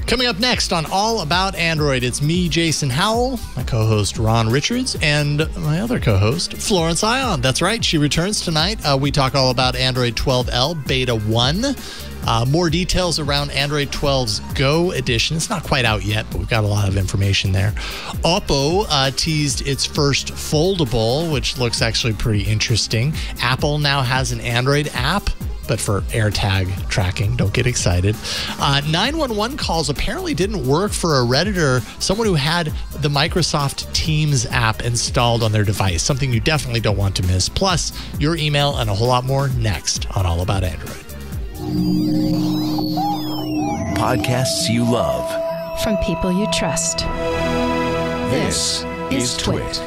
Coming up next on All About Android, it's me, Jason Howell, my co-host Ron Richards, and my other co-host, Florence Ion. That's right, she returns tonight. We talk all about Android 12L Beta 1. More details around Android 12's Go edition. It's not quite out yet, but we've got a lot of information there. Oppo teased its first foldable, which looks actually pretty interesting. Apple now has an Android app, but for AirTag tracking. Don't get excited. 911 calls apparently didn't work for a Redditor, someone who had the Microsoft Teams app installed on their device, something you definitely don't want to miss. Plus, your email and a whole lot more next on All About Android. Podcasts you love. From people you trust. This is Twit.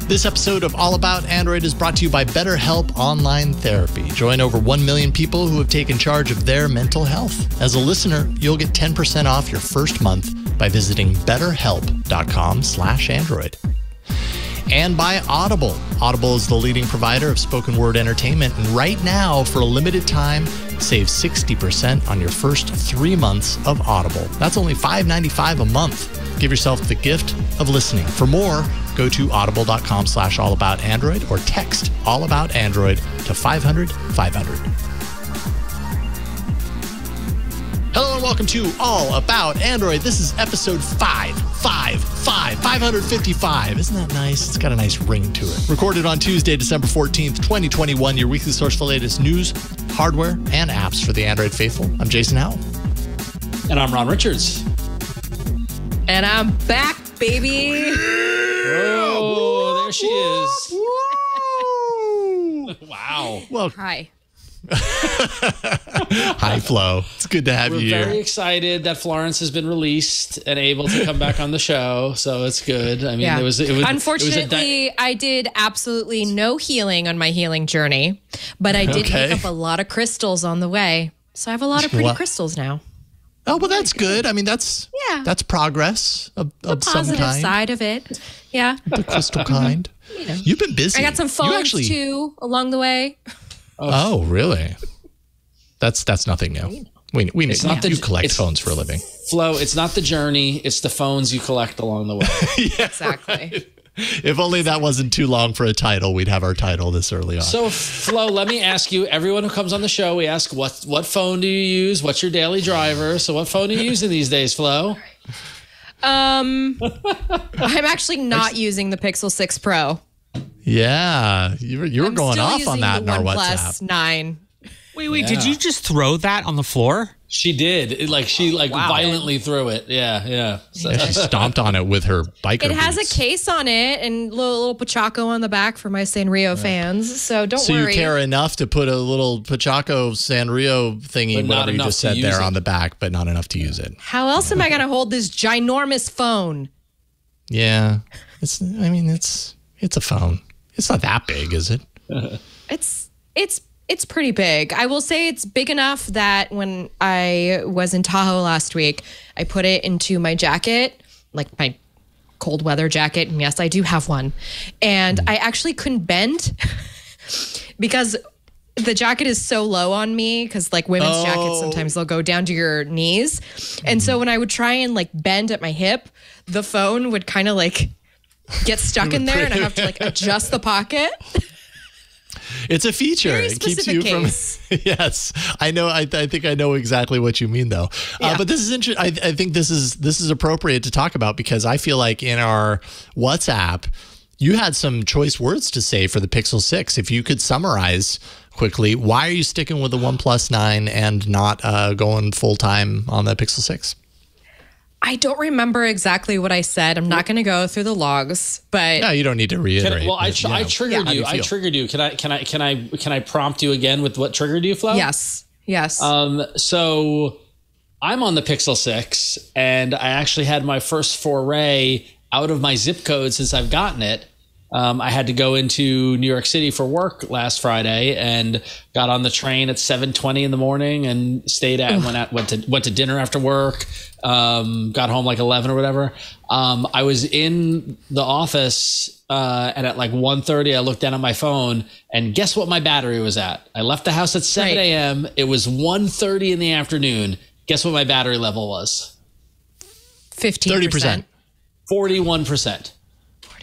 This episode of All About Android is brought to you by BetterHelp Online Therapy. Join over 1 million people who have taken charge of their mental health. As a listener, you'll get 10% off your first month by visiting betterhelp.com/Android. And by Audible. Audible is the leading provider of spoken word entertainment. And right now, for a limited time, save 60% on your first 3 months of Audible. That's only $5.95 a month. Give yourself the gift of listening. For more, go to audible.com/allaboutandroid or text allaboutandroid to 500-500. Hello and welcome to All About Android. This is episode 555. Isn't that nice? It's got a nice ring to it. Recorded on Tuesday, December 14th, 2021. Your weekly source for the latest news, hardware, and apps for the Android faithful. I'm Jason Howell. And I'm Ron Richards. And I'm back, baby. Oh, there she is. Wow. Well, Hi. hi, Flo. It's good to have We're you here. very excited that Florence has been released and able to come back on the show, so it's good. I mean, Yeah. it was Unfortunately, I did absolutely no healing on my healing journey, but I did pick up a lot of crystals on the way. So I have a lot of pretty crystals now. Oh, well, that's good. I mean, that's progress of some Positive kind. side of it. Yeah. The crystal kind. You know. You've been busy. I got some phones too along the way. Oh, really? That's nothing new. We know you collect phones for a living. Flo, it's not the journey, it's the phones you collect along the way. Yeah, exactly. Right. If only that wasn't too long for a title, we'd have our title this early on. So, Flo, let me ask you, everyone who comes on the show, we ask, what phone do you use? What's your daily driver? So what phone are you using these days, Flo? I'm actually not using the Pixel 6 Pro. Yeah, you were going off on that in our WhatsApp. 9. Wait, did you just throw that on the floor? She did. She violently threw it. Yeah. So. Yeah, she stomped on it with her biker It has boots. a case on it and little Pachaco on the back for my Sanrio fans. So don't worry. So you care enough to put a little Pachaco Sanrio thingy, But not whatever you enough just to said use there it. on the back, but not enough to use it. How else am I going to hold this ginormous phone? Yeah, it's a phone. It's not that big, is it? It's pretty big. I will say it's big enough that when I was in Tahoe last week, I put it into my jacket, like my cold weather jacket. And yes, I do have one. And I actually couldn't bend because the jacket is so low on me, because like women's jackets, sometimes they'll go down to your knees. And so when I would try and like bend at my hip, the phone would kind of like get stuck in there and I have to like adjust the pocket. It's a feature. Very It keeps specific you from. case. Yes, I know. I think I know exactly what you mean, though. Yeah. But this is interesting. I think this is appropriate to talk about because I feel like in our WhatsApp, you had some choice words to say for the Pixel 6. If you could summarize quickly, why are you sticking with the OnePlus 9 and not going full time on the Pixel 6? I don't remember exactly what I said. I'm not going to go through the logs, but No, you don't need to reiterate. I triggered you. I triggered you. Can I prompt you again with what triggered you, Flo? yes. So I'm on the Pixel 6, and I actually had my first foray out of my zip code since I've gotten it. I had to go into New York City for work last Friday and got on the train at 7:20 in the morning and stayed went to dinner after work. Got home like 11 or whatever. I was in the office and at like 1:30 I looked down at my phone and guess what my battery was at? I left the house at 7 a.m. It was 1:30 in the afternoon Guess what my battery level was? 15%. 41%.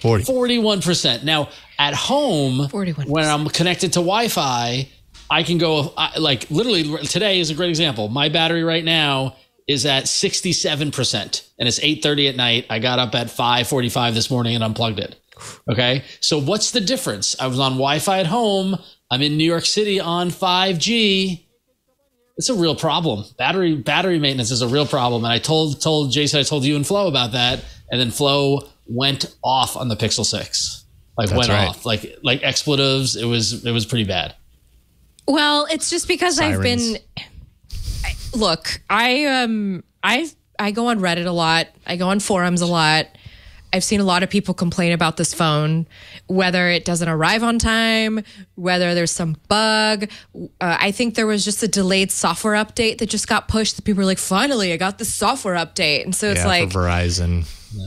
41%. Now, at home, 41%. When I'm connected to Wi-Fi, I can go, like literally today is a great example. My battery right now is at 67%, and it's 8:30 at night. I got up at 5:45 this morning and unplugged it. Okay. So what's the difference? I was on Wi-Fi at home. I'm in New York City on 5G. It's a real problem. Battery maintenance is a real problem. And I told Jason, I told you and Flo about that. And then Flo went off on the Pixel 6. Off. Like expletives. It was pretty bad. Well, it's just because Sirens. I go on Reddit a lot. I go on forums a lot. I've seen a lot of people complain about this phone, whether it doesn't arrive on time, whether there's some bug. I think there was just a delayed software update that just got pushed that people were like, finally, I got the software update. And so it's like for Verizon. Yeah.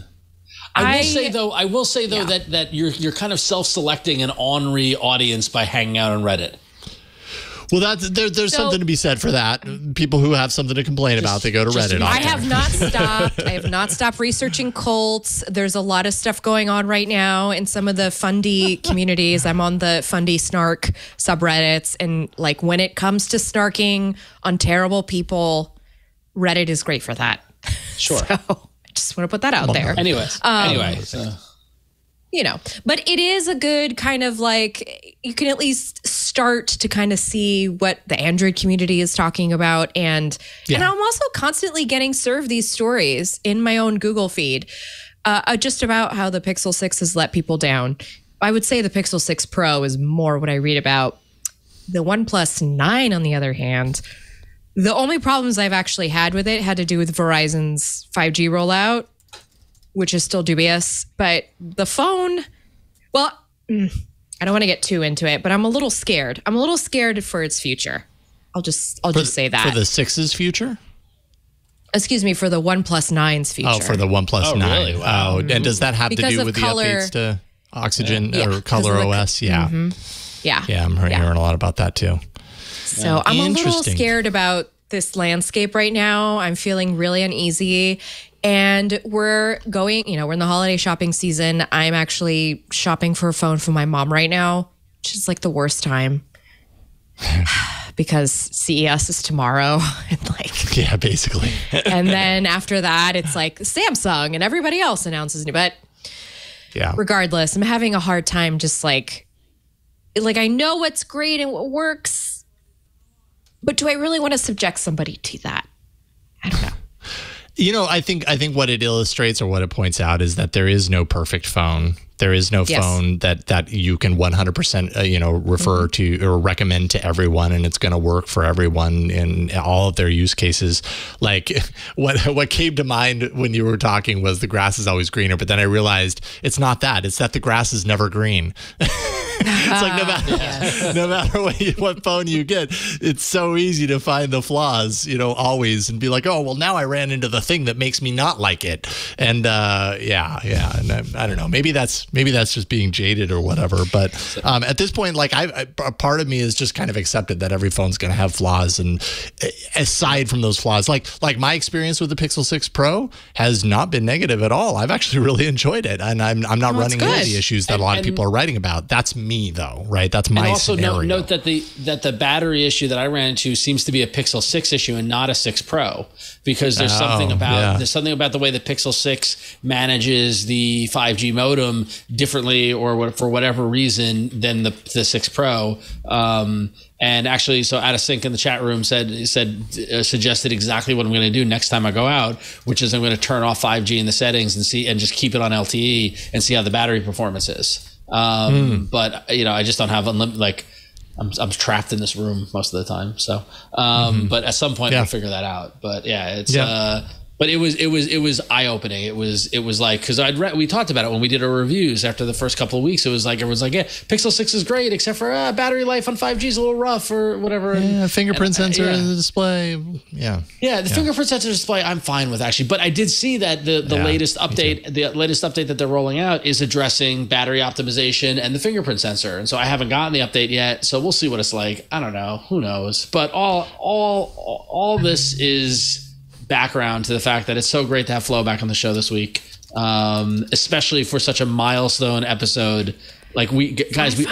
I will say though that you're kind of self-selecting an ornery audience by hanging out on Reddit. Well, there's something to be said for that. People who have something to complain about, they go to Reddit. I have not stopped researching cults. There's a lot of stuff going on right now in some of the fundy communities. I'm on the fundy snark subreddits, and like when it comes to snarking on terrible people, Reddit is great for that. Sure. So I just want to put that out there. Anyway. But it is a good kind of like, you can at least start to kind of see what the Android community is talking about. And I'm also constantly getting served these stories in my own Google feed just about how the Pixel 6 has let people down. I would say the Pixel 6 Pro is more what I read about. The OnePlus 9, on the other hand, the only problems I've actually had with it had to do with Verizon's 5G rollout, which is still dubious. But the phone, well, I don't want to get too into it, but I'm a little scared. I'm a little scared for its future. I'll just say that. For the 6's future? Excuse me, for the OnePlus 9's future. Oh, for the OnePlus 9. Really? Wow. Oh, and does that have to do with color, the updates to Oxygen or Color OS? Yeah. Yeah. Yeah, I'm hearing a lot about that too. So I'm a little scared about this landscape right now. I'm feeling really uneasy. And we're going, we're in the holiday shopping season. I'm actually shopping for a phone for my mom right now, which is like the worst time because CES is tomorrow. And yeah, basically. And then after that, it's like Samsung and everybody else announces new. But regardless, I'm having a hard time just like I know what's great and what works, but do I really want to subject somebody to that? I don't know. I think what it illustrates or what it points out is that there is no perfect phone. There is no phone that you can 100% refer to or recommend to everyone, and it's going to work for everyone in all of their use cases. Like what came to mind when you were talking was the grass is always greener, but then I realized it's not that. It's that the grass is never green. It's like no matter what phone you get, it's so easy to find the flaws, always, and be like, oh, well, now I ran into the thing that makes me not like it. And and I don't know, maybe that's just being jaded or whatever. But at this point, like a part of me is just kind of accepted that every phone's going to have flaws. And aside from those flaws, like my experience with the Pixel 6 Pro has not been negative at all. I've actually really enjoyed it, and I'm not running into the issues that a lot of people are writing about. That's me though, right? That's my scenario. And also note that the battery issue that I ran into seems to be a Pixel 6 issue and not a 6 Pro, because there's something about the way the Pixel 6 manages the 5G modem differently or for whatever reason than the 6 Pro. And actually, so Out of Sync in the chat room suggested exactly what I'm going to do next time I go out, which is I'm going to turn off 5G in the settings and just keep it on LTE and see how the battery performance is. But I just don't have unlimited, like I'm trapped in this room most of the time. So, but at some point I'll figure that out. But but it was eye opening. It was like, because we talked about it when we did our reviews after the first couple of weeks. It was like everyone's like, yeah, Pixel 6 is great, except for battery life on 5G is a little rough or whatever. Yeah, fingerprint sensor in the display. Yeah, the fingerprint sensor display I'm fine with actually, but I did see that the latest update that they're rolling out is addressing battery optimization and the fingerprint sensor, and so I haven't gotten the update yet. So we'll see what it's like. I don't know. Who knows? But all this is background to the fact that it's so great to have Flo back on the show this week, especially for such a milestone episode. Like we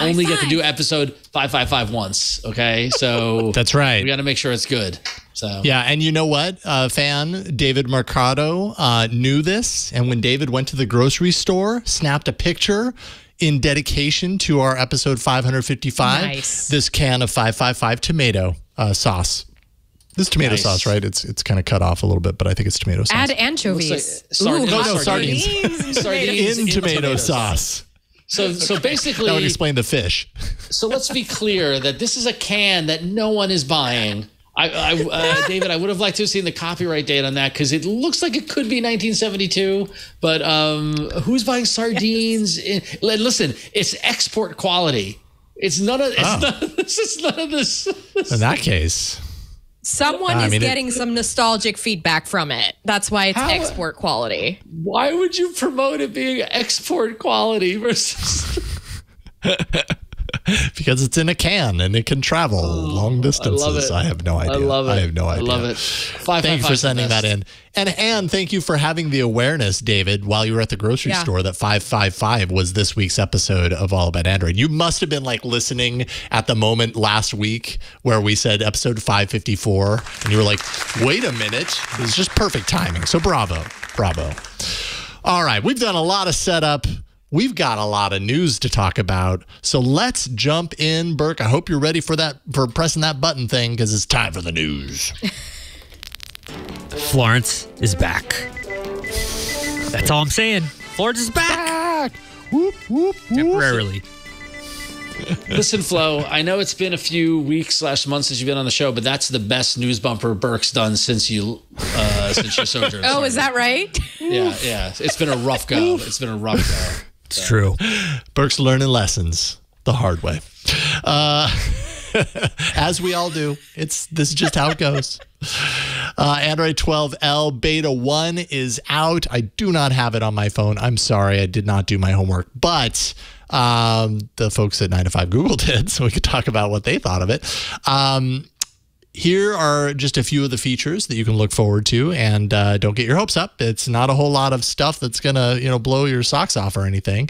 only get to do episode 555 once. Okay, so that's right. We got to make sure it's good. So yeah, and you know what? Fan David Mercado knew this, and when David went to the grocery store, snapped a picture in dedication to our episode 555. Nice. This can of 555 tomato sauce. This tomato sauce, right? It's kind of cut off a little bit, but I think it's tomato sauce. Add anchovies. Sardines. Sardines in tomato sauce. So basically, that would explain the fish. So let's be clear that this is a can that no one is buying. David, I would have liked to have seen the copyright date on that because it looks like it could be 1972. But who's buying sardines? Yes. Listen, it's export quality. It's none of. It's none of this. In that case. Someone is getting some nostalgic feedback from it. That's why it's export quality. Why would you promote it being export quality versus... Because it's in a can and it can travel long distances. I love it. I have no idea. I love it. I have no idea. I love it. Thanks for sending that in. And thank you for having the awareness, David, while you were at the grocery store that 555 was this week's episode of All About Android. You must have been like listening at the moment last week where we said episode 554 and you were like, wait a minute. It was just perfect timing. So bravo. All right. We've done a lot of setup. We've got a lot of news to talk about, so let's jump in. Burke, I hope you're ready for pressing that button thing, because it's time for the news. Florence is back. That's all I'm saying. Florence is back. Whoop, whoop, whoop. Temporarily. Listen, Flo, I know it's been a few weeks / months since you've been on the show, but that's the best news bumper Burke's done since your sojourn. Oh, is that right? Yeah. It's been a rough go. It's true. Burke's learning lessons the hard way. As we all do. This is just how it goes. Android 12L Beta 1 is out. I do not have it on my phone. I'm sorry. I did not do my homework. But the folks at 9 to 5 Google did, so we could talk about what they thought of it. Here are just a few of the features that you can look forward to, and don't get your hopes up. It's not a whole lot of stuff that's going to, blow your socks off or anything.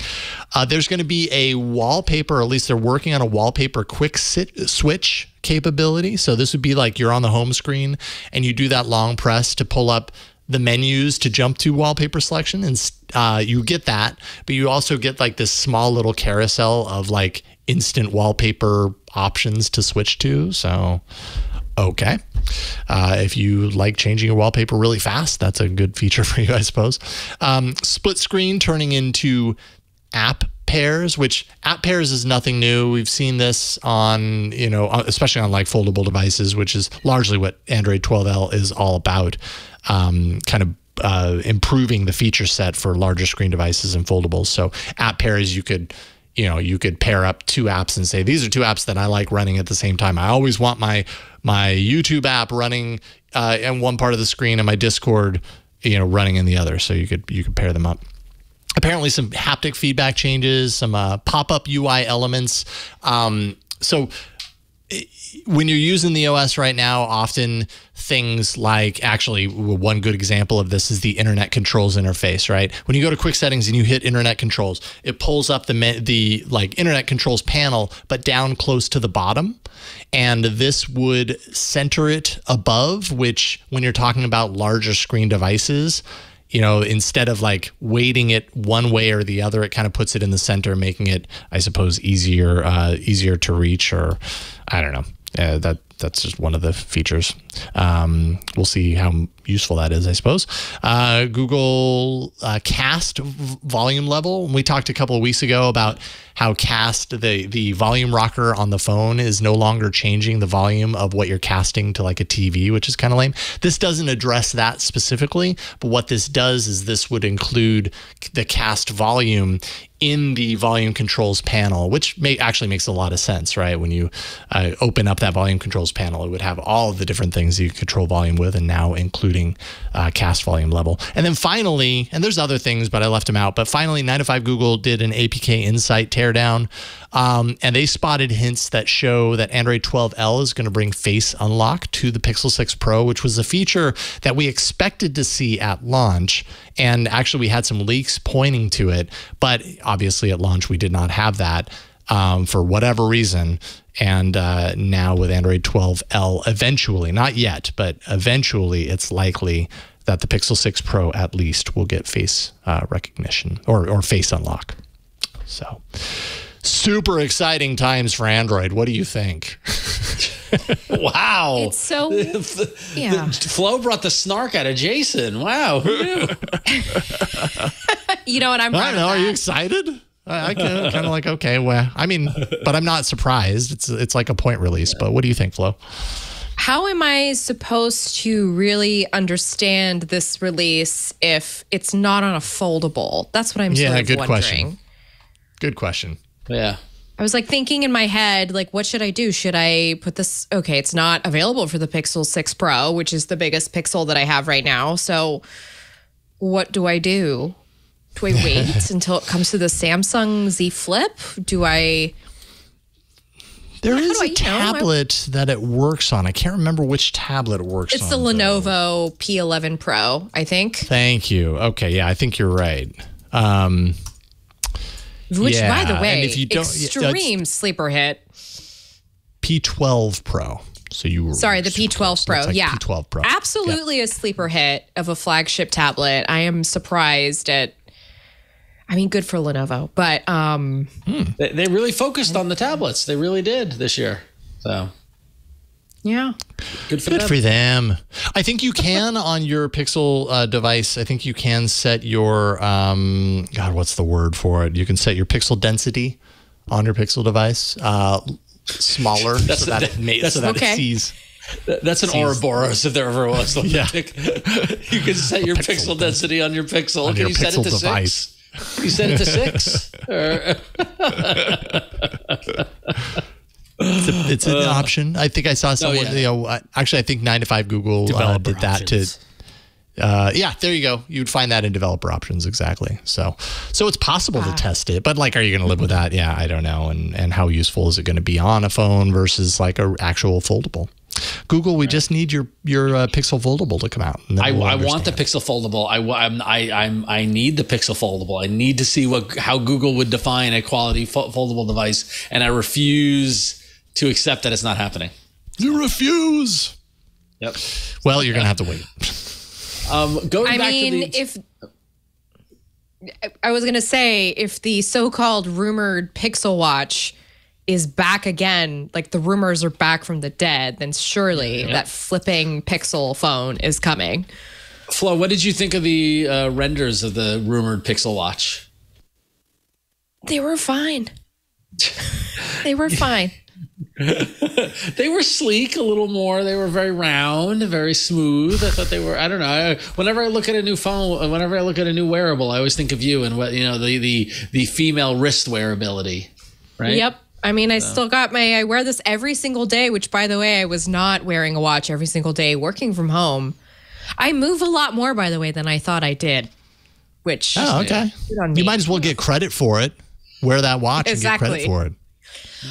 There's going to be a wallpaper, or at least they're working on a wallpaper quick switch capability. So this would be like you're on the home screen and you do that long press to pull up the menus to jump to wallpaper selection, and you get that, but you also get like this small little carousel of like instant wallpaper options to switch to. So okay. If you like changing your wallpaper really fast, that's a good feature for you, I suppose. Split screen turning into app pairs, which app pairs is nothing new. We've seen this on, especially on like foldable devices, which is largely what Android 12L is all about. Improving the feature set for larger screen devices and foldables. So app pairs, you could pair up two apps and say, these are two apps that I like running at the same time. I always want my YouTube app running in one part of the screen and my Discord, running in the other. So you could pair them up. Apparently some haptic feedback changes, some pop-up UI elements. So when you're using the OS right now, often things like, actually one good example of this is the internet controls interface, right? When you go to quick settings and you hit internet controls, it pulls up the internet controls panel, but down close to the bottom. And this would center it above, which when you're talking about larger screen devices, instead of like weighting it one way or the other, it kind of puts it in the center, making it, I suppose, easier to reach, or I don't know. That's just one of the features. We'll see how useful that is, I suppose. Google Cast volume level. We talked a couple of weeks ago about how Cast, the volume rocker on the phone, is no longer changing the volume of what you're casting to like a TV, which is kind of lame. This doesn't address that specifically, but what this does is this would include the Cast volume in the volume controls panel, which actually makes a lot of sense, right? When you open up that volume controls controls panel. It would have all of the different things you control volume with, and now including cast volume level. And then finally, and there's other things, but I left them out, but finally 9to5 Google did an APK Insight teardown, and they spotted hints that show that Android 12L is going to bring Face Unlock to the Pixel 6 Pro, which was a feature that we expected to see at launch. And actually, we had some leaks pointing to it, but obviously at launch, we did not have that for whatever reason. And now with Android 12L, eventually, not yet, but eventually, it's likely that the Pixel 6 Pro at least will get face recognition or Face Unlock. So super exciting times for Android. What do you think? Wow. It's so, yeah. Flo brought the snark out of Jason. Wow. Who knew? You know what? I'm I don't know. Are you excited? I kind of like, okay, well, I mean, but I'm not surprised. It's like a point release. But what do you think, Flo? How am I supposed to really understand this release if it's not on a foldable? That's what I'm sort of wondering. Question. Good question. Yeah. I was like thinking in my head, like, what should I do? Should I put this? Okay, it's not available for the Pixel 6 Pro, which is the biggest Pixel that I have right now. So what do I do? Do I wait until it comes to the Samsung Z Flip? There is a tablet that it works on. I can't remember which tablet it works on. It's the Lenovo P11 Pro, I think. Thank you. Okay, yeah, I think you're right. Which, by the way, if you don't, extreme sleeper hit. P12 Pro. So you were sorry, the P12 Pro. Like yeah, P12 Pro. Absolutely a sleeper hit of a flagship tablet. I am surprised at. I mean, good for Lenovo, but they really focused on the tablets. They really did this year. So yeah, good for them. I think you can on your Pixel device. I think you can set your God, what's the word for it? You can set your pixel density on your Pixel device smaller so that it sees. That's an Ouroboros if there ever was. Yeah. You can set your pixel density on your Pixel. On can your you set it to device. 6? You set it to 6? It's an option. I think I saw someone. Actually, I think 9to5 Google did that options. yeah, there you go. You'd find that in developer options exactly. So it's possible to test it, but like, are you going to live with that? Yeah, I don't know. And how useful is it going to be on a phone versus like a actual foldable? Google, we just need your Pixel foldable to come out. I want the Pixel foldable. I need the Pixel foldable. I need to see how Google would define a quality foldable device, and I refuse to accept that it's not happening. You refuse. Yep. Well, you're gonna have to wait. I was gonna say, if the so-called rumored Pixel Watch is back again, like the rumors are back from the dead, then surely that flipping Pixel phone is coming. Flo, what did you think of the renders of the rumored Pixel Watch? They were fine. They were fine. They were sleek a little more. They were very round, very smooth. I thought they were, I don't know. Whenever I look at a new phone, whenever I look at a new wearable, I always think of you and what, the female wrist wearability, right? Yep. I mean, I wear this every single day, which, by the way, I was not wearing a watch every single day working from home. I move a lot more, by the way, than I thought I did, which... Oh, okay. You might as well get credit for it. Wear that watch and get credit for it.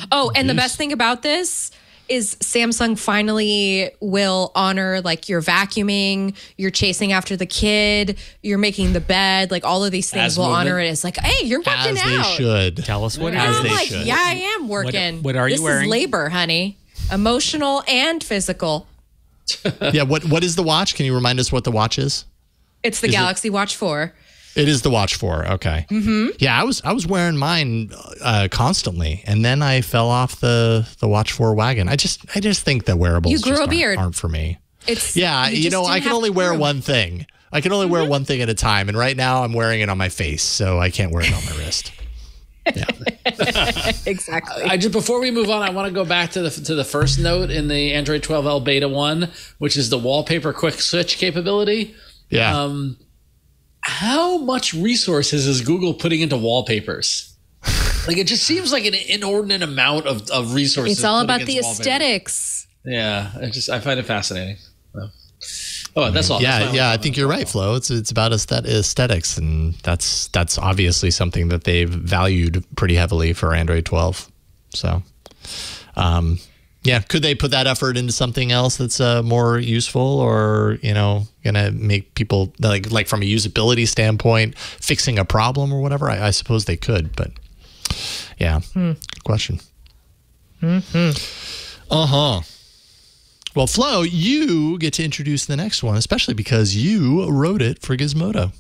Oh, and the best thing about this is Samsung finally will honor like your vacuuming, you're chasing after the kid, you're making the bed, like all of these things will honor it. It's like, hey, you're working out. As they should. Tell us what it is. I'm like, yeah, I am working. What are you wearing? This is labor, honey. Emotional and physical. Yeah, what is the watch? Can you remind us what the watch is? It's the Galaxy Watch 4. It is the Watch 4. Okay. Mm-hmm. Yeah, I was wearing mine constantly, and then I fell off the Watch 4 wagon. I just think that wearables you grew a beard. Aren't for me. I can only wear one thing. I can only wear one thing at a time, and right now I'm wearing it on my face, so I can't wear it on my wrist. Yeah. Exactly. Before we move on, I want to go back to the first note in the Android 12L Beta 1, which is the wallpaper quick switch capability. Yeah. How much resources is Google putting into wallpapers? Like, it just seems like an inordinate amount of resources. It's all about the aesthetics. Yeah, I find it fascinating. Oh, that's all. Yeah, I think you're right, Flo. It's about aesthetics, and that's obviously something that they've valued pretty heavily for Android 12. So, could they put that effort into something else that's more useful, or gonna make people like from a usability standpoint, fixing a problem or whatever? I suppose they could, but yeah, good question. Well, Flo, you get to introduce the next one, especially because you wrote it for Gizmodo.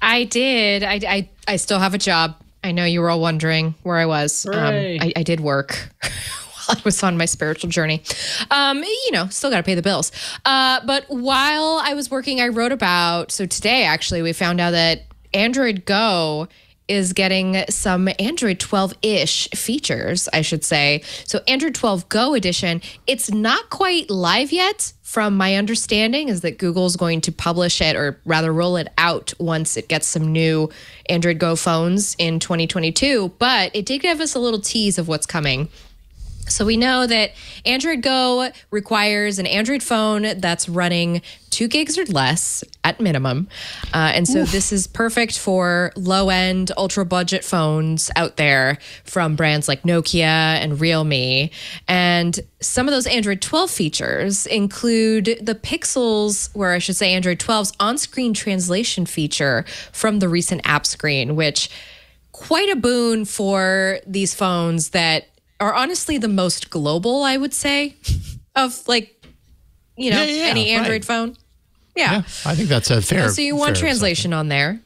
I did. I still have a job. I know you were all wondering where I was. I did work while I was on my spiritual journey. Still got to pay the bills. But while I was working, I wrote about, so today actually we found out that Android Go is getting some Android 12-ish features, I should say. So Android 12 Go edition, it's not quite live yet. From my understanding is that Google's going to publish it, or rather roll it out once it gets some new Android Go phones in 2022. But it did give us a little tease of what's coming. So we know that Android Go requires an Android phone that's running 2 gigs or less at minimum. And so this is perfect for low-end, ultra-budget phones out there from brands like Nokia and Realme. And some of those Android 12 features include the Pixel's, or I should say Android 12's on-screen translation feature from the recent app screen, which quite a boon for these phones that are honestly the most global, I would say, of any Android phone. Yeah, I think that's a fair. So you want translation on there.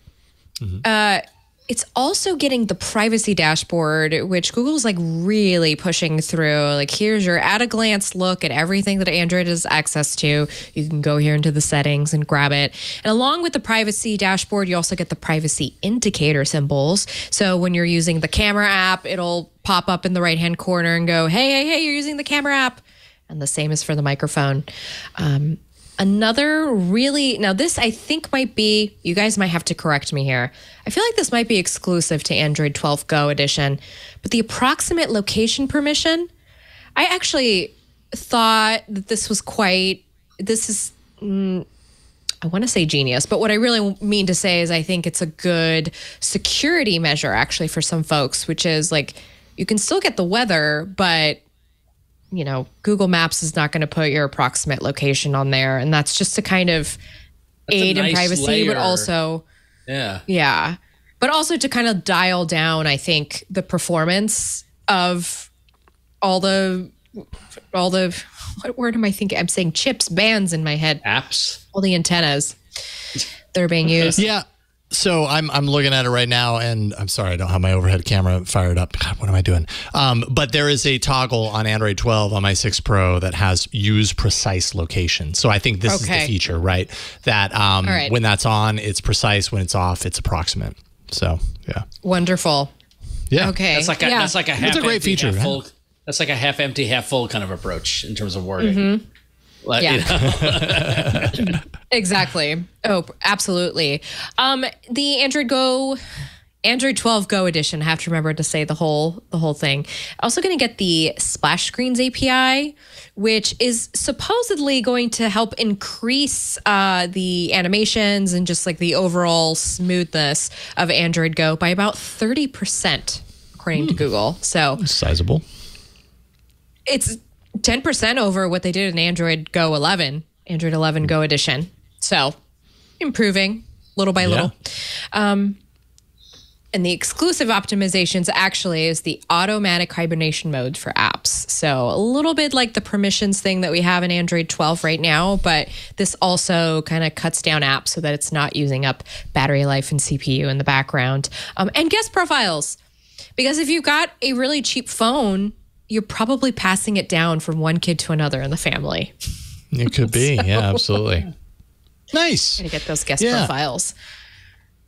It's also getting the privacy dashboard, which Google's really pushing through. Here's your at-a-glance look at everything that Android has access to. You can go here into the settings and grab it. And along with the privacy dashboard, you also get the privacy indicator symbols. So when you're using the camera app, it'll pop up in the right-hand corner and go, hey, you're using the camera app. And the same is for the microphone. Now this I think might be, you guys might have to correct me here. I feel like this might be exclusive to Android 12 Go edition, but the approximate location permission, I actually thought that I want to say genius, but what I really mean to say is I think it's a good security measure actually for some folks, which is you can still get the weather, but Google Maps is not going to put your approximate location on there. And that's just to kind of aid in privacy, layer. But also, but also to kind of dial down, I think, the performance of all the, what word am I thinking? I'm saying chips, bands in my head. Apps. All the antennas that are being used. Yeah. So I'm looking at it right now, and I'm sorry, I don't have my overhead camera fired up. God, what am I doing? But there is a toggle on Android 12 on my 6 Pro that has use precise location. So I think this is the feature, right? That when that's on, it's precise. When it's off, it's approximate. So yeah, wonderful. Yeah, okay. That's like a half. It's a great feature. Half full, that's like a half empty, half full kind of approach in terms of wording. Mm-hmm. Exactly. Oh, absolutely. The Android 12 Go edition, I have to remember to say the whole thing. Also going to get the splash screens API, which is supposedly going to help increase the animations and just the overall smoothness of Android Go by about 30%, according to Google. So sizable. It's 10% over what they did in Android 11 Go edition. So improving little by little. And the exclusive optimizations actually is the automatic hibernation mode for apps. So a little bit like the permissions thing that we have in Android 12 right now, but this also kind of cuts down apps so that it's not using up battery life and CPU in the background. And guest profiles, because if you've got a really cheap phone, you're probably passing it down from one kid to another in the family. It could be. Yeah, absolutely. Nice. Gonna get those guest profiles.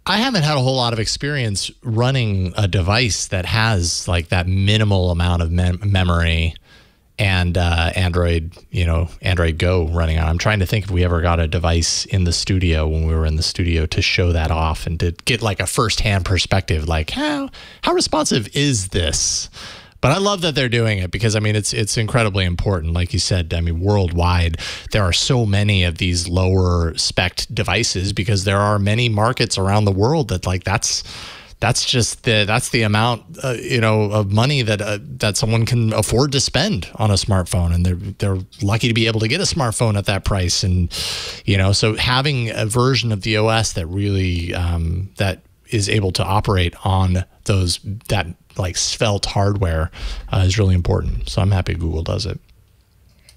I haven't had a whole lot of experience running a device that has that minimal amount of memory and Android Go running on. I'm trying to think if we ever got a device in the studio when we were in the studio to show that off and to get a firsthand perspective, how responsive is this? But I love that they're doing it because, I mean, it's incredibly important. Like you said, I mean, worldwide, there are so many of these lower spec devices because there are many markets around the world that like that's the amount of money that someone can afford to spend on a smartphone, and they're lucky to be able to get a smartphone at that price. And so having a version of the OS that really that is able to operate on that like svelte hardware is really important. So I'm happy Google does it.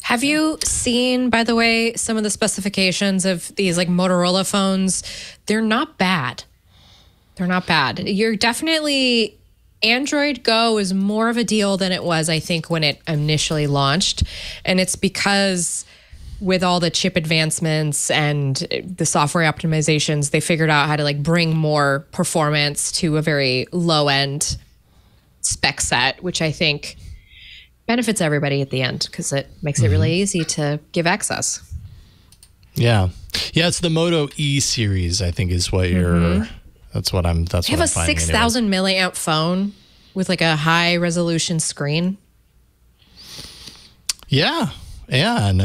Have you seen, by the way, some of the specifications of these like Motorola phones? They're not bad. They're not bad. You're definitely, Android Go is more of a deal than it was, I think, when it initially launched. And it's because with all the chip advancements and the software optimizations, they figured out how to like bring more performance to a very low end spec set, which I think benefits everybody at the end because it makes it really easy to give access. Yeah. It's the Moto E series, I think, is what you're. That's what I'm. That's you what have I'm a 6,000 milliamp phone with like a high resolution screen. Yeah, and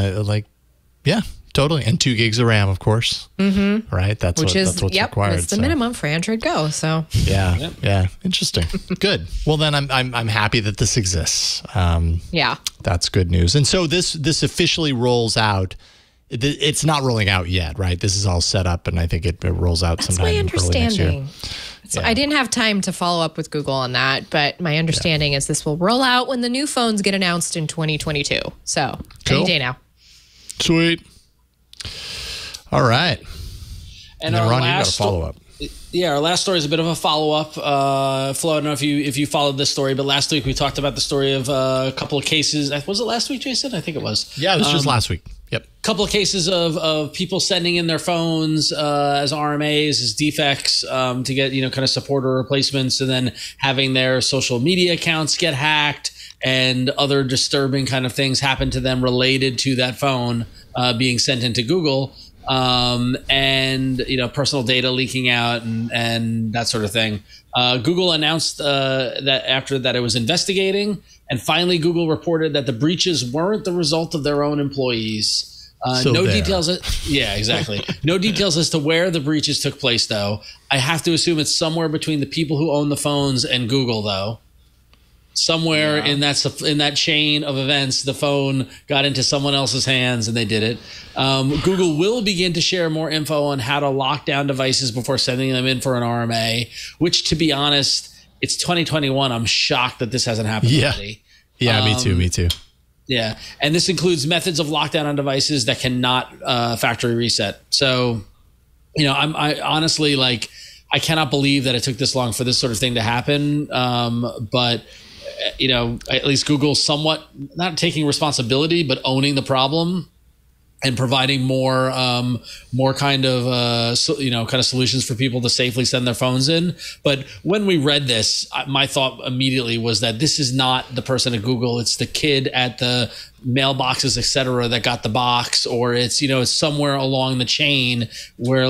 totally, and 2 gigs of RAM, of course. Right, that's what's required. That's the minimum for Android Go. So yeah, interesting. Good. Well, then I'm happy that this exists. That's good news. And so this officially rolls out. It's not rolling out yet, right? This is all set up, and I think it rolls out sometime early next year. That's my understanding. So I didn't have time to follow up with Google on that, but my understanding is this will roll out when the new phones get announced in 2022. So cool. Any day now. Sweet. All right. And then our Ron, you got a last follow-up. Yeah, our last story is a bit of a follow-up. Flo, I don't know if you followed this story, but last week we talked about the story of a couple of cases. Was it last week, Jason? I think it was. Yeah, it was just last week. Yep. Couple of cases of people sending in their phones as RMAs, as defects to get kind of support or replacements, and then having their social media accounts get hacked and other disturbing kind of things happen to them related to that phone being sent into Google. And personal data leaking out and that sort of thing. Google announced that after that it was investigating, and finally Google reported that the breaches weren't the result of their own employees. No details. Yeah, exactly. No details as to where the breaches took place, though. I have to assume it's somewhere between the people who own the phones and Google, though. Somewhere in that chain of events, the phone got into someone else's hands and they did it. Google will begin to share more info on how to lock down devices before sending them in for an RMA, which, to be honest, it's 2021. I'm shocked that this hasn't happened already. Yeah, me too. Yeah, and this includes methods of lockdown on devices that cannot factory reset. So, I honestly, I cannot believe that it took this long for this sort of thing to happen. But at least Google somewhat not taking responsibility, but owning the problem and providing more kind of solutions for people to safely send their phones in. But when we read this, my thought immediately was that this is not the person at Google. It's the kid at the mailboxes, et cetera, that got the box, or it's somewhere along the chain where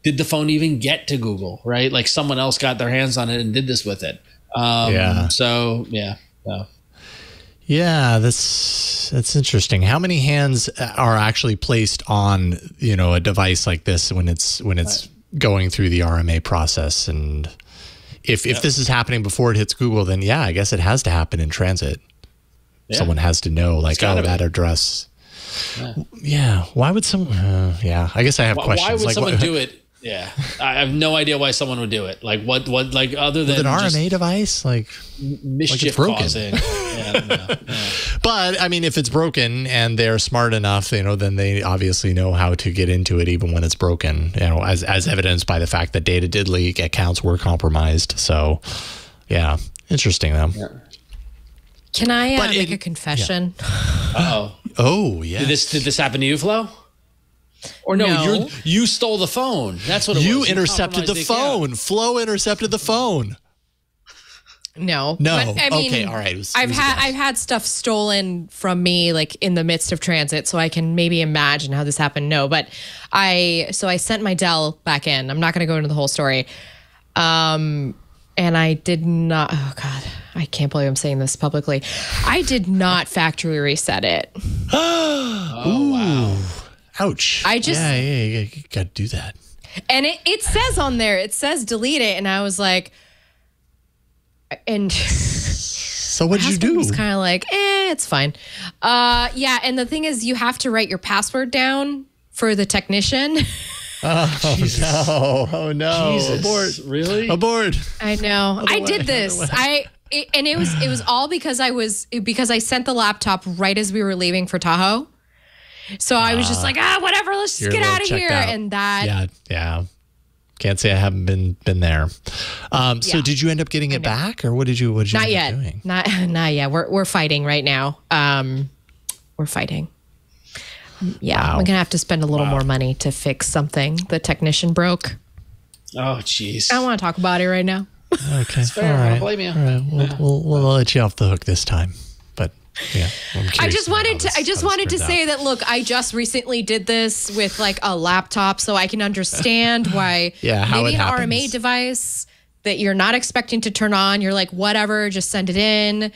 did the phone even get to Google, right? Like someone else got their hands on it and did this with it. So yeah. Yeah, that's interesting. How many hands are actually placed on a device like this when it's going through the RMA process? And if this is happening before it hits Google, then I guess it has to happen in transit. Yeah. Someone has to know that address. Yeah. Why would someone? I guess I have questions. Why would someone do it? Yeah, I have no idea why someone would do it. What other than with an RMA device, mischief causing. But I mean, if it's broken and they're smart enough, then they obviously know how to get into it even when it's broken. As evidenced by the fact that data did leak, accounts were compromised. So, yeah, interesting though. Yeah. Can I make a confession? Yeah. Oh, yeah. Did this happen to you, Flo? Or no, you stole the phone. That's what it was. You intercepted the phone. Flo intercepted the phone. No. But, I mean, okay, all right. I've had stuff stolen from me in the midst of transit, so I can maybe imagine how this happened. No, but I sent my Dell back in. I'm not going to go into the whole story. And and I did not. Oh God, I can't believe I'm saying this publicly. I did not factory reset it. Oh wow! Ouch! Yeah, you got to do that. And it says on there, it says delete it, and I was like, and. So what'd you do? It's kind of like, it's fine. Yeah, and the thing is, you have to write your password down for the technician. Oh no! Oh no! Jesus. Abort! Really? Abort! I know. I did this. It was all because I sent the laptop right as we were leaving for Tahoe. So I was just like, whatever, let's just get out of here. And that, yeah. Can't say I haven't been there. So did you end up getting it back, or what did you not end yet. up doing? Not yet. We're fighting right now. We're fighting. Yeah, Wow. I'm gonna have to spend a little more money to fix something the technician broke. Oh, jeez. I don't want to talk about it right now. Okay, It's fair. all right. I don't blame you. All right, we'll let you off the hook this time. But yeah, I'm curious I just to know wanted to turns say out. that, look, I just recently did this with like a laptop, so I can understand why how maybe it an happens. RMA device that you're not expecting to turn on, you're like, whatever, just send it in.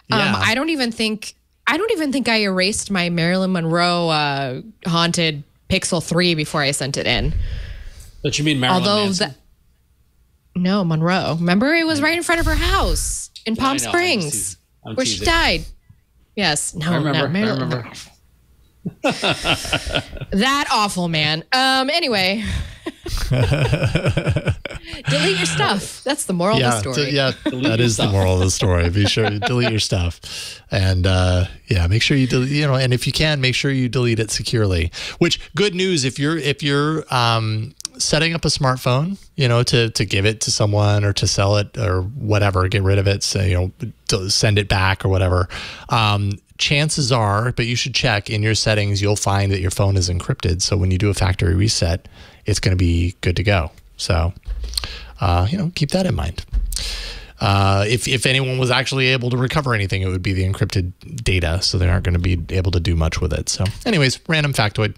Yeah. I don't even think I erased my Marilyn Monroe haunted Pixel 3 before I sent it in. But you mean Marilyn Manson? No, Monroe. Remember, it was right in front of her house in Palm I know, Springs, I'm where she teasing. died. Yes. No, I remember. not Marilyn. I remember. That awful, man. Anyway. Delete your stuff. That's the moral of the story. That is the moral of the story. Be sure to delete your stuff, and make sure you delete. And if you can, make sure you delete it securely. Which, good news if you're setting up a smartphone, to give it to someone or to sell it or whatever, get rid of it, so to send it back or whatever. Chances are, but you should check in your settings, you'll find that your phone is encrypted. So when you do a factory reset, it's going to be good to go. So, keep that in mind. If anyone was actually able to recover anything, it would be the encrypted data. So they aren't going to be able to do much with it. So anyways, random factoid.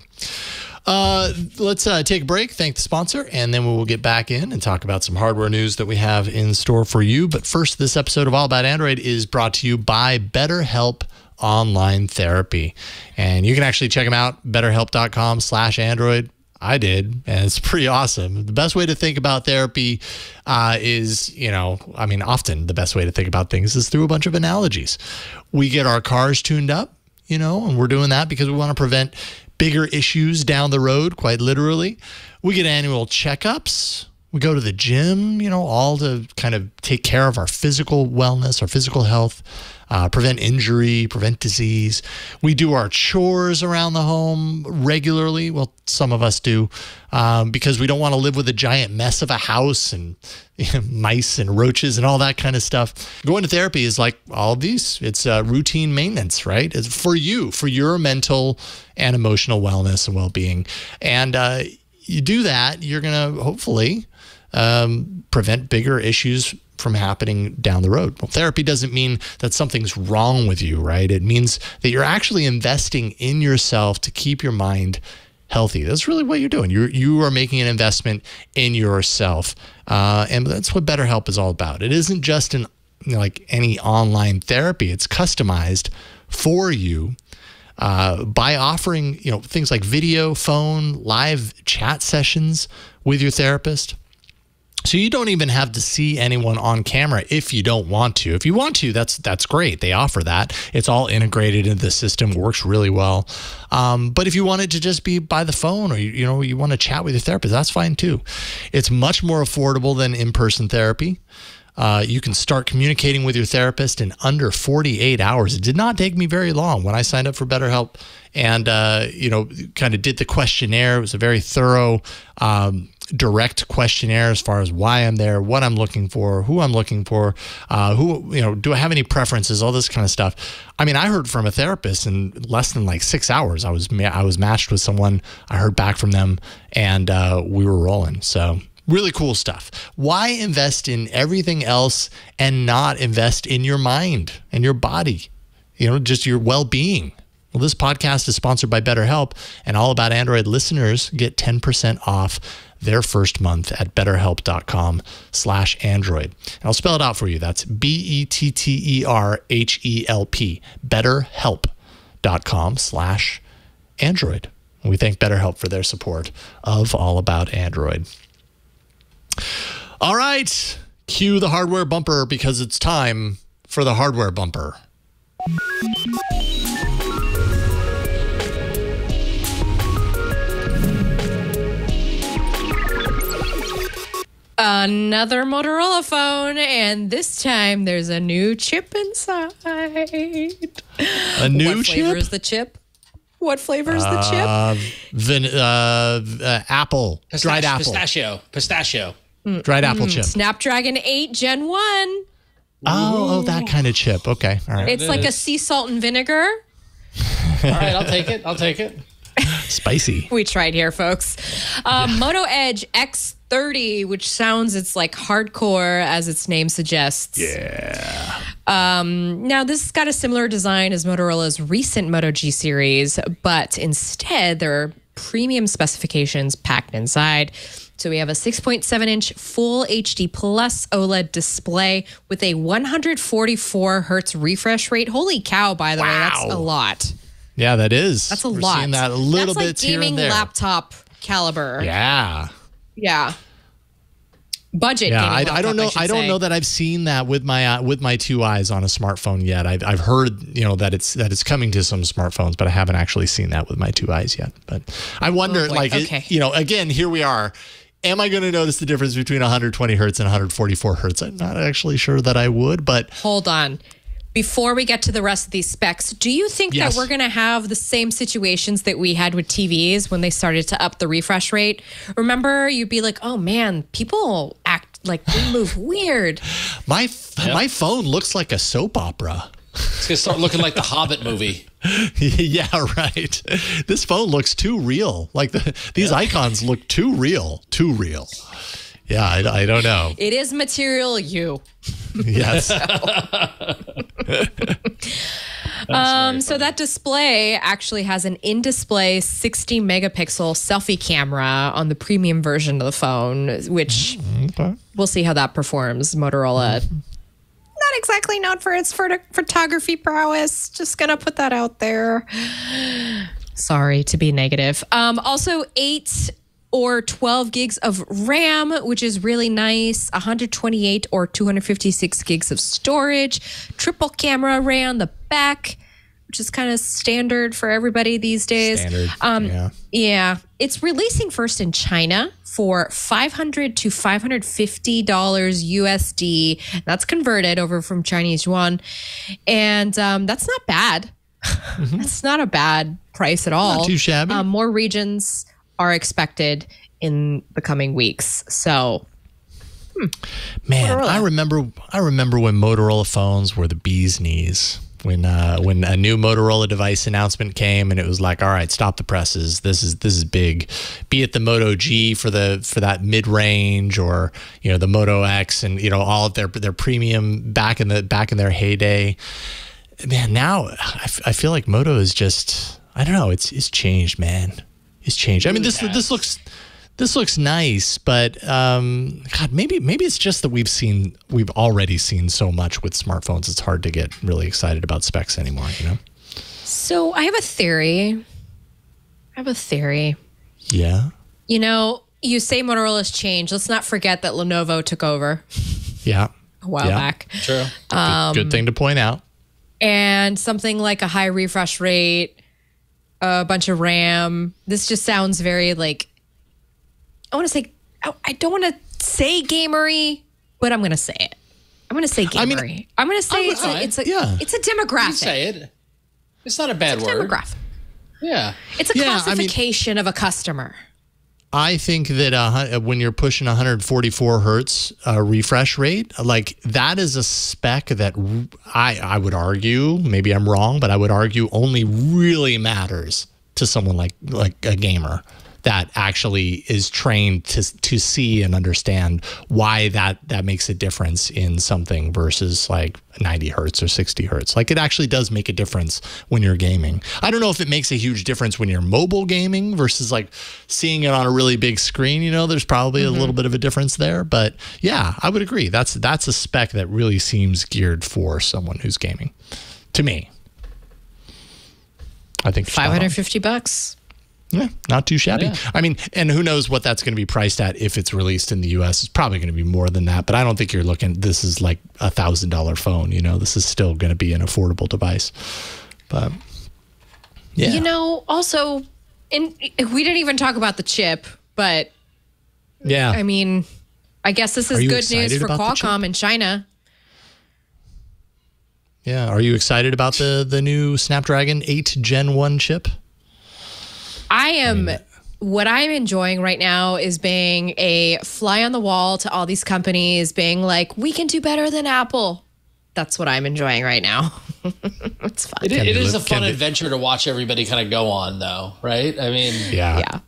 Let's take a break, thank the sponsor, and then we will get back in and talk about some hardware news that we have in store for you. But first, this episode of All About Android is brought to you by BetterHelp Online Therapy. And you can actually check them out, betterhelp.com/Android. I did, and it's pretty awesome. The best way to think about therapy is, often the best way to think about things is through a bunch of analogies. We get our cars tuned up, and we're doing that because we want to prevent bigger issues down the road, quite literally. We get annual checkups. We go to the gym, all to kind of take care of our physical wellness, our physical health, prevent injury, prevent disease. We do our chores around the home regularly. Well, some of us do, because we don't want to live with a giant mess of a house and mice and roaches and all that kind of stuff. Going to therapy is like all of these. It's routine maintenance, right? It's for you, for your mental and emotional wellness and well-being. And you do that, you're going to hopefully prevent bigger issues from happening down the road. Well, therapy doesn't mean that something's wrong with you, right? It means that you're actually investing in yourself to keep your mind healthy. That's really what you're doing. You are making an investment in yourself. And that's what BetterHelp is all about. It isn't just like any online therapy. It's customized for you by offering, things like video, phone, live chat sessions with your therapist. So you don't even have to see anyone on camera if you don't want to. If you want to, that's great. They offer that. It's all integrated into the system, works really well. But if you want it to just be by the phone, or you want to chat with your therapist, that's fine too. It's much more affordable than in-person therapy. You can start communicating with your therapist in under 48 hours. It did not take me very long when I signed up for BetterHelp and, kind of did the questionnaire. It was a very thorough, direct questionnaire as far as why I'm there, what I'm looking for, who I'm looking for, do I have any preferences, all this kind of stuff. I mean, I heard from a therapist in less than like 6 hours. I was matched with someone. I heard back from them, and we were rolling. So really cool stuff. Why invest in everything else and not invest in your mind and your body, just your well-being? Well, this podcast is sponsored by BetterHelp, and All About Android listeners get 10% off their first month at betterhelp.com/Android. And I'll spell it out for you. That's BETTERHELP, betterhelp.com/Android. We thank BetterHelp for their support of All About Android. All right, cue the hardware bumper because it's time for the hardware bumper. Another Motorola phone, and this time there's a new chip inside. A new What chip? flavor is the chip? What flavor is the chip? Apple. Dried apple. Pistachio. Dried apple chip. Snapdragon 8 Gen 1. Oh, that kind of chip. Okay. All right. It's like a sea salt and vinegar. All right, I'll take it. Spicy. We tried here, folks. Moto Edge X30, which sounds it's like hardcore as its name suggests. Yeah. Now, this has got a similar design as Motorola's recent Moto G series, but instead there are premium specifications packed inside. So we have a 6.7-inch Full HD Plus OLED display with a 144 hertz refresh rate. Holy cow, by the way, that's a lot. Yeah, that is. That's a We're lot. seeing that a little that's bit like here and gaming there. laptop caliber. Yeah. Yeah. Budget. Yeah, gaming I don't know. laptop, I don't say. know that I've seen that with my two eyes on a smartphone yet. I've heard that it's coming to some smartphones, but I haven't actually seen that with my two eyes yet. But I wonder, boy. Okay. Again, here we are. Am I going to notice the difference between 120 hertz and 144 hertz? I'm not actually sure that I would, but Hold on. Before we get to the rest of these specs, do you think Yes. that we're going to have the same situations that we had with TVs when they started to up the refresh rate? Remember, you'd be like, oh man, people act like they move weird. my phone looks like a soap opera. It's gonna start looking like the Hobbit movie. Yeah, right. This phone looks too real. Like these icons look too real. Too real. Yeah, I don't know. It is material you. Yes. So that display actually has an in-display 60 megapixel selfie camera on the premium version of the phone, which we'll see how that performs. Motorola, not exactly known for its photography prowess. Just gonna put that out there. Sorry to be negative. Also, 8 or 12 gigs of RAM, which is really nice. 128 or 256 gigs of storage. Triple camera array on the back, which is kind of standard for everybody these days. Standard, Yeah. It's releasing first in China for $500 to $550 USD. That's converted over from Chinese yuan. And that's not bad. That's not a bad price at all. Not too shabby. More regions are expected in the coming weeks. So, Man, Motorola. I remember when Motorola phones were the bee's knees. When a new Motorola device announcement came and it was like, all right, stop the presses. This is big. Be it the Moto G for that mid range, or the Moto X, and all of their premium back in their heyday. Man, now I feel like Moto is just, I don't know. It's changed, man. It's changed. I mean, this looks nice, but God, maybe it's just that we've already seen so much with smartphones. It's hard to get really excited about specs anymore. So I have a theory. Yeah. You say Motorola's changed. Let's not forget that Lenovo took over Yeah. a while back. True. Good thing to point out. And something like a high refresh rate, a bunch of RAM. This just sounds very like, I don't want to say gamery, but I'm going to say it. I'm going to say gamery. I'm going to say it's a demographic. You say it. It's not a bad word. Demographic. Yeah. It's a classification of a customer. I think that when you're pushing 144 hertz refresh rate, like that is a spec that I would argue, maybe I'm wrong, but I would argue only really matters to someone like a gamer. that actually is trained to see and understand why that makes a difference in something versus like 90 hertz or 60 hertz. Like it actually does make a difference when you're gaming. I don't know if it makes a huge difference when you're mobile gaming versus like seeing it on a really big screen. You know, there's probably a little bit of a difference there, but yeah, I would agree. That's a spec that really seems geared for someone who's gaming. To me, I think $550. Yeah, not too shabby. Yeah. I mean, and who knows what that's going to be priced at if it's released in the US. It's probably going to be more than that, but I don't think you're looking, this is like $1,000 phone, you know, this is still going to be an affordable device. But yeah. You know, also, we didn't even talk about the chip, but yeah, I mean, I guess this is good news for about the chip? Qualcomm in China. Yeah. Are you excited about the new Snapdragon 8 Gen 1 chip? What I'm enjoying right now is being a fly on the wall to all these companies, being like, we can do better than Apple. That's what I'm enjoying right now. It's fun. It is a fun adventure to watch everybody kind of go on, though, right? I mean, yeah.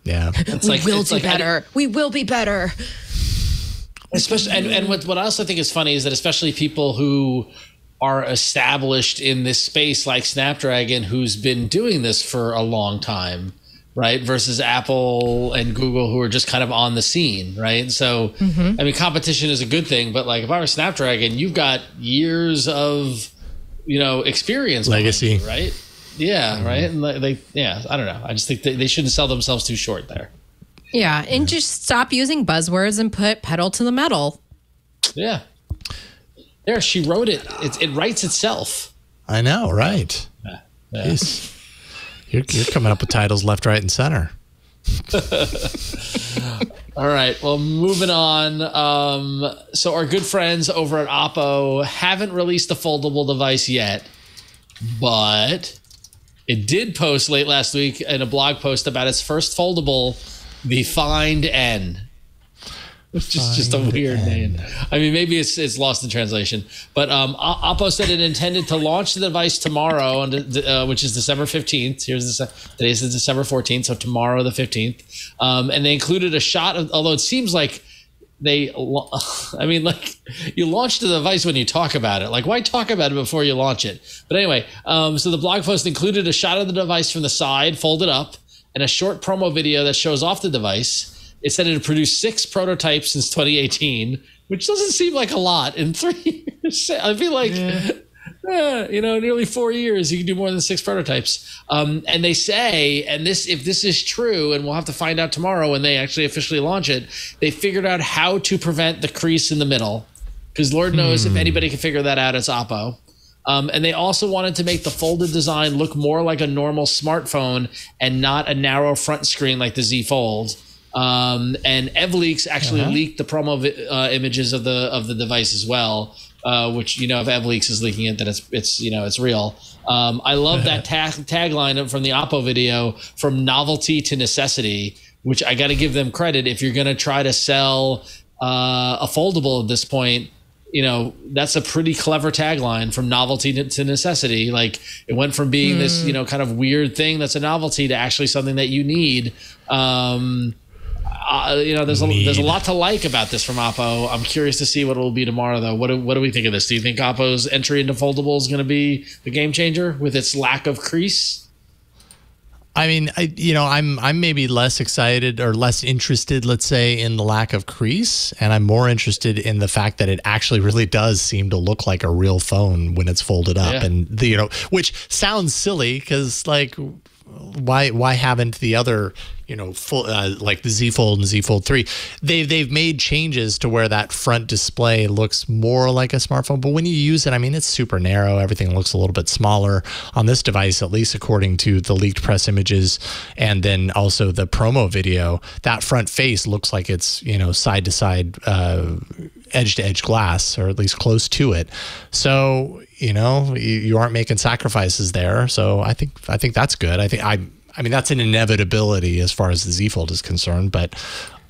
We will do better. We will be better. Especially, and what I also think is funny is that especially people who are established in this space like Snapdragon, who's been doing this for a long time, right? Versus Apple and Google, who are just kind of on the scene, right? So, I mean, competition is a good thing, but like if I were Snapdragon, you've got years of, you know, experience, legacy, you, right? Yeah, right. And I don't know. I just think they shouldn't sell themselves too short there. Yeah, and just stop using buzzwords and put pedal to the metal. Yeah. There, she wrote it. It writes itself. I know, right? Yeah. You're coming up with titles left, right, and center. All right. Well, moving on. So our good friends over at Oppo haven't released a foldable device yet, but it did post late last week in a blog post about its first foldable, the Find N. Which is just a weird name. I mean, maybe it's lost in translation. But Oppo said it intended to launch the device tomorrow, which is December 15th. Today's December 14th, so tomorrow the 15th. And they included a shot of, although it seems like you launch the device when you talk about it. Like, why talk about it before you launch it? But anyway, so the blog post included a shot of the device from the side, folded up, and a short promo video that shows off the device. It said it had produced 6 prototypes since 2018, which doesn't seem like a lot in 3 years. I feel like, nearly 4 years, you can do more than 6 prototypes. And they say, if this is true, and we'll have to find out tomorrow when they actually officially launch it, they figured out how to prevent the crease in the middle. Because Lord knows if anybody can figure that out, it's Oppo. And they also wanted to make the folded design look more like a normal smartphone and not a narrow front screen like the Z Fold. And EvLeaks actually leaked the promo images of the device as well, which, if EvLeaks is leaking it, then it's real. I love that tagline from the Oppo video, from novelty to necessity, which I got to give them credit. If you're going to try to sell a foldable at this point, that's a pretty clever tagline, from novelty to necessity. Like, it went from being this, kind of weird thing that's a novelty to actually something that you need. There's a lot to like about this from Oppo. I'm curious to see what it will be tomorrow, though. What do we think of this? Do you think Oppo's entry into foldable is going to be the game changer with its lack of crease? I mean, I'm maybe less excited or less interested, let's say, in the lack of crease, and I'm more interested in the fact that it actually really does seem to look like a real phone when it's folded up, and which sounds silly because, like, why haven't the other full like the Z Fold and Z Fold 3, they've made changes to where that front display looks more like a smartphone, but when you use it, I mean, it's super narrow. Everything looks a little bit smaller on this device, at least according to the leaked press images, and then also the promo video. That front face looks like it's side to side, edge to edge glass, or at least close to it. So you aren't making sacrifices there. So I think that's good. I mean, that's an inevitability as far as the Z Fold is concerned, but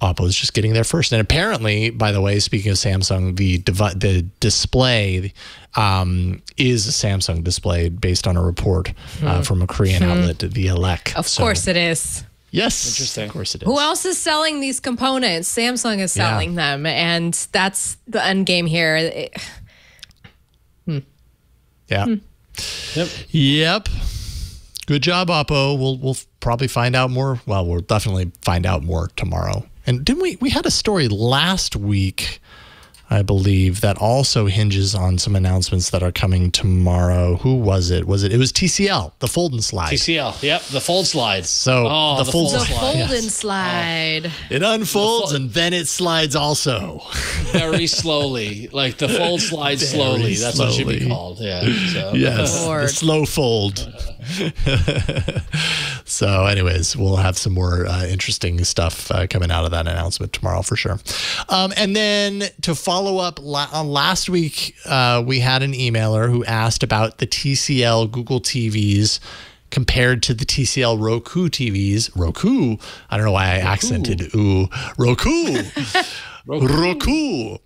Oppo is just getting there first. And apparently, by the way, speaking of Samsung, the display is a Samsung display based on a report from a Korean outlet, the EvLeaks. Of course it is. Yes. Interesting. Of course it is. Who else is selling these components? Samsung is selling them, and that's the end game here. Yeah. Yep. Good job, Oppo. We'll probably find out more. Well, we'll definitely find out more tomorrow. And didn't we had a story last week, I believe, that also hinges on some announcements that are coming tomorrow. Who was it? It was TCL, the fold and slide. TCL, yep, the fold slide. So the fold The slide. fold Yes. and slide. It unfolds and then it slides also. Very slowly, like the fold slides slowly. That's what it should be called. Yeah. So. Yes, the Lord. slow fold. So anyways, we'll have some more interesting stuff coming out of that announcement tomorrow for sure. And then to follow up on last week, we had an emailer who asked about the TCL Google TVs compared to the TCL Roku TVs. Roku, I don't know why I accented Roku. Roku.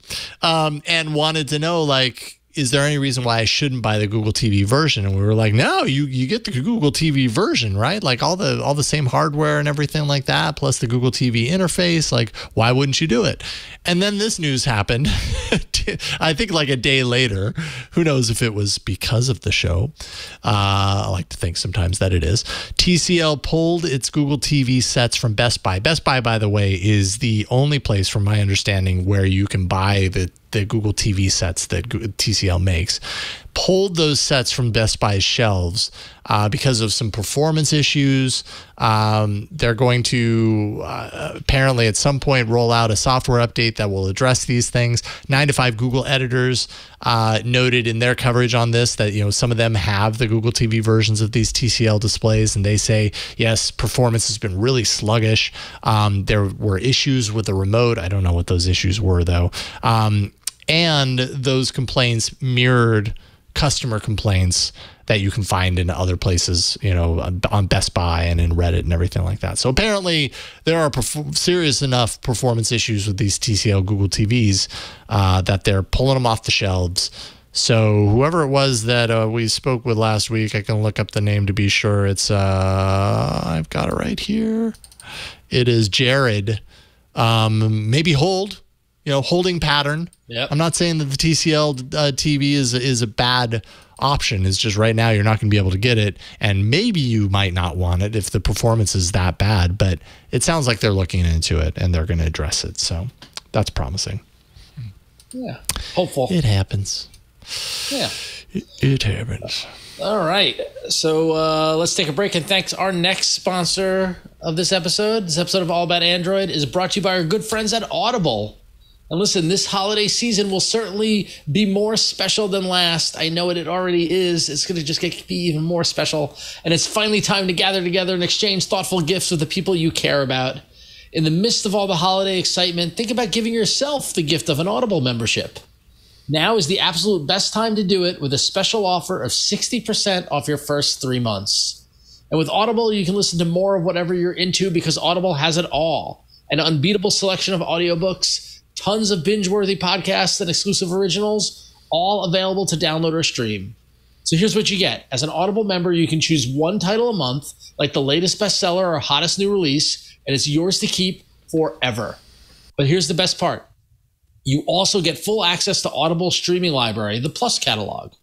And wanted to know, like, is there any reason why I shouldn't buy the Google TV version? And we were like, no, you get the Google TV version, right? Like all the same hardware and everything like that, plus the Google TV interface. Like, why wouldn't you do it? And then this news happened, I think like a day later. Who knows if it was because of the show. I like to think sometimes that it is. TCL pulled its Google TV sets from Best Buy. Best Buy, by the way, is the only place, from my understanding, where you can buy the Google TV sets that TCL makes. Pulled those sets from Best Buy's shelves because of some performance issues. They're going to apparently at some point roll out a software update that will address these things. 9 to 5 Google editors noted in their coverage on this that, you know, some of them have the Google TV versions of these TCL displays, and they say, yes, performance has been really sluggish. There were issues with the remote. I don't know what those issues were, though. And those complaints mirrored customer complaints that you can find in other places, you know, on Best Buy and in Reddit and everything like that. So apparently there are serious enough performance issues with these TCL Google TVs that they're pulling them off the shelves. So whoever it was that we spoke with last week, I can look up the name to be sure. It's I've got it right here. It is Jared. Maybe hold. You know, holding pattern. Yep. I'm not saying that the TCL TV is a bad option. It's just right now you're not going to be able to get it, and maybe you might not want it if the performance is that bad. But it sounds like they're looking into it and they're going to address it. So that's promising. Yeah, hopeful. It happens. Yeah, it happens. All right. So let's take a break and thanks our next sponsor of this episode. This episode of All About Android is brought to you by our good friends at Audible. And listen, this holiday season will certainly be more special than last. I know it already is. It's going to just be even more special. And it's finally time to gather together and exchange thoughtful gifts with the people you care about. In the midst of all the holiday excitement, think about giving yourself the gift of an Audible membership. Now is the absolute best time to do it with a special offer of 60% off your first 3 months. And with Audible, you can listen to more of whatever you're into because Audible has it all. An unbeatable selection of audiobooks, tons of binge-worthy podcasts and exclusive originals, all available to download or stream. So here's what you get. As an Audible member, you can choose one title a month, like the latest bestseller or hottest new release, and it's yours to keep forever. But here's the best part. You also get full access to Audible's streaming library, the Plus catalog.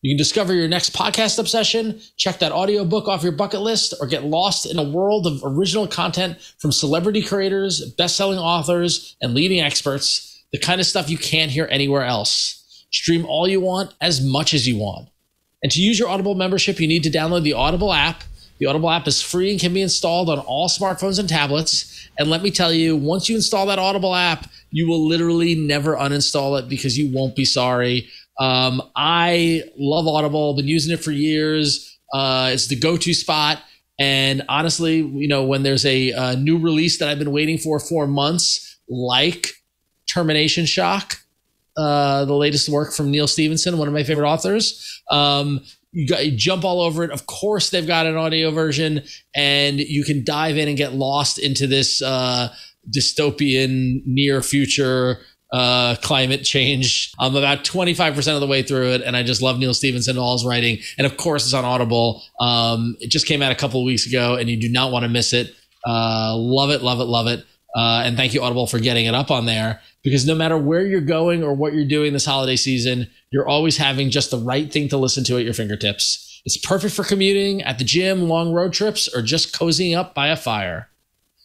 You can discover your next podcast obsession, check that audiobook off your bucket list, or get lost in a world of original content from celebrity creators, best-selling authors, and leading experts, the kind of stuff you can't hear anywhere else. Stream all you want, as much as you want. And to use your Audible membership, you need to download the Audible app. The Audible app is free and can be installed on all smartphones and tablets. And let me tell you, once you install that Audible app, you will literally never uninstall it because you won't be sorry. I love Audible. Been using it for years. It's the go-to spot. And honestly, you know, when there's a new release that I've been waiting for months, like Termination Shock, the latest work from Neil Stephenson, one of my favorite authors, you jump all over it. Of course, they've got an audio version, and you can dive in and get lost into this dystopian near future climate change. I'm about 25% of the way through it, and I just love Neil Stephenson and all his writing. And of course, it's on Audible. It just came out a couple of weeks ago, and you do not want to miss it. Love it, love it, love it. And thank you, Audible, for getting it up on there, because no matter where you're going or what you're doing this holiday season, you're always having just the right thing to listen to at your fingertips. It's perfect for commuting, at the gym, long road trips, or just cozying up by a fire.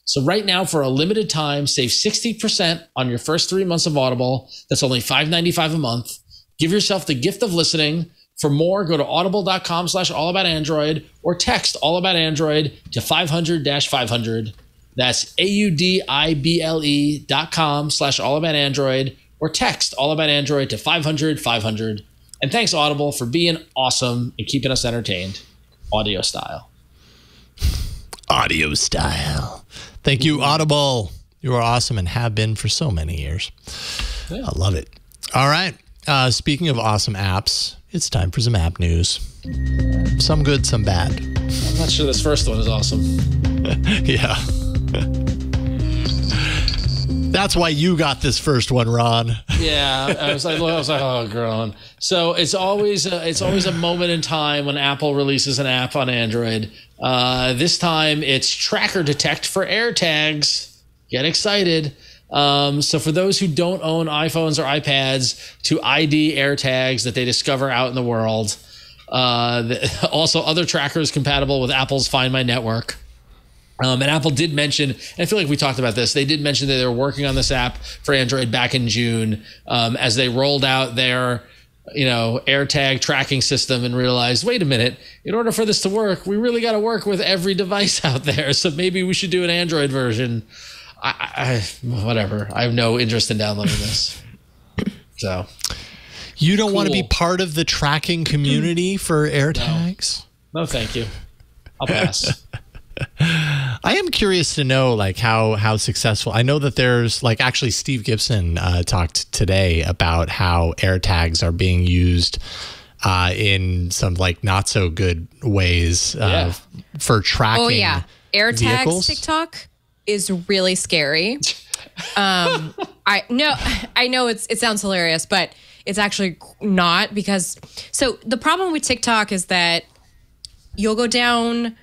So right now, for a limited time, save 60% on your first 3 months of Audible. That's only $5.95 a month. Give yourself the gift of listening. For more, go to audible.com/allaboutandroid or text allaboutandroid to 500-500. That's audible.com/allaboutandroid or text allaboutandroid to 500-500. And thanks, Audible, for being awesome and keeping us entertained. Audio style. Audio style. Thank you, Audible. You are awesome and have been for so many years. Yeah. I love it. All right. Speaking of awesome apps, it's time for some app news. Some good, some bad. I'm not sure this first one is awesome. Yeah. That's why you got this first one, Ron. Yeah, I was like, oh, girl. So it's always a moment in time when Apple releases an app on Android. This time it's Tracker Detect for AirTags. Get excited. So for those who don't own iPhones or iPads, to ID AirTags that they discover out in the world. Also, other trackers compatible with Apple's Find My network. And Apple did mention, and I feel like we talked about this, they did mention that they were working on this app for Android back in June as they rolled out their AirTag tracking system and realized, wait a minute, in order for this to work, we really got to work with every device out there. So maybe we should do an Android version. Whatever. I have no interest in downloading this. So you don't want to be part of the tracking community for AirTags? No, thank you. I'll pass. I am curious to know how successful. I know that there's actually Steve Gibson talked today about how AirTags are being used in some not so good ways for tracking. Oh yeah, AirTags vehicles. TikTok is really scary. I know it sounds hilarious, but it's actually not, because the problem with TikTok is that you'll go down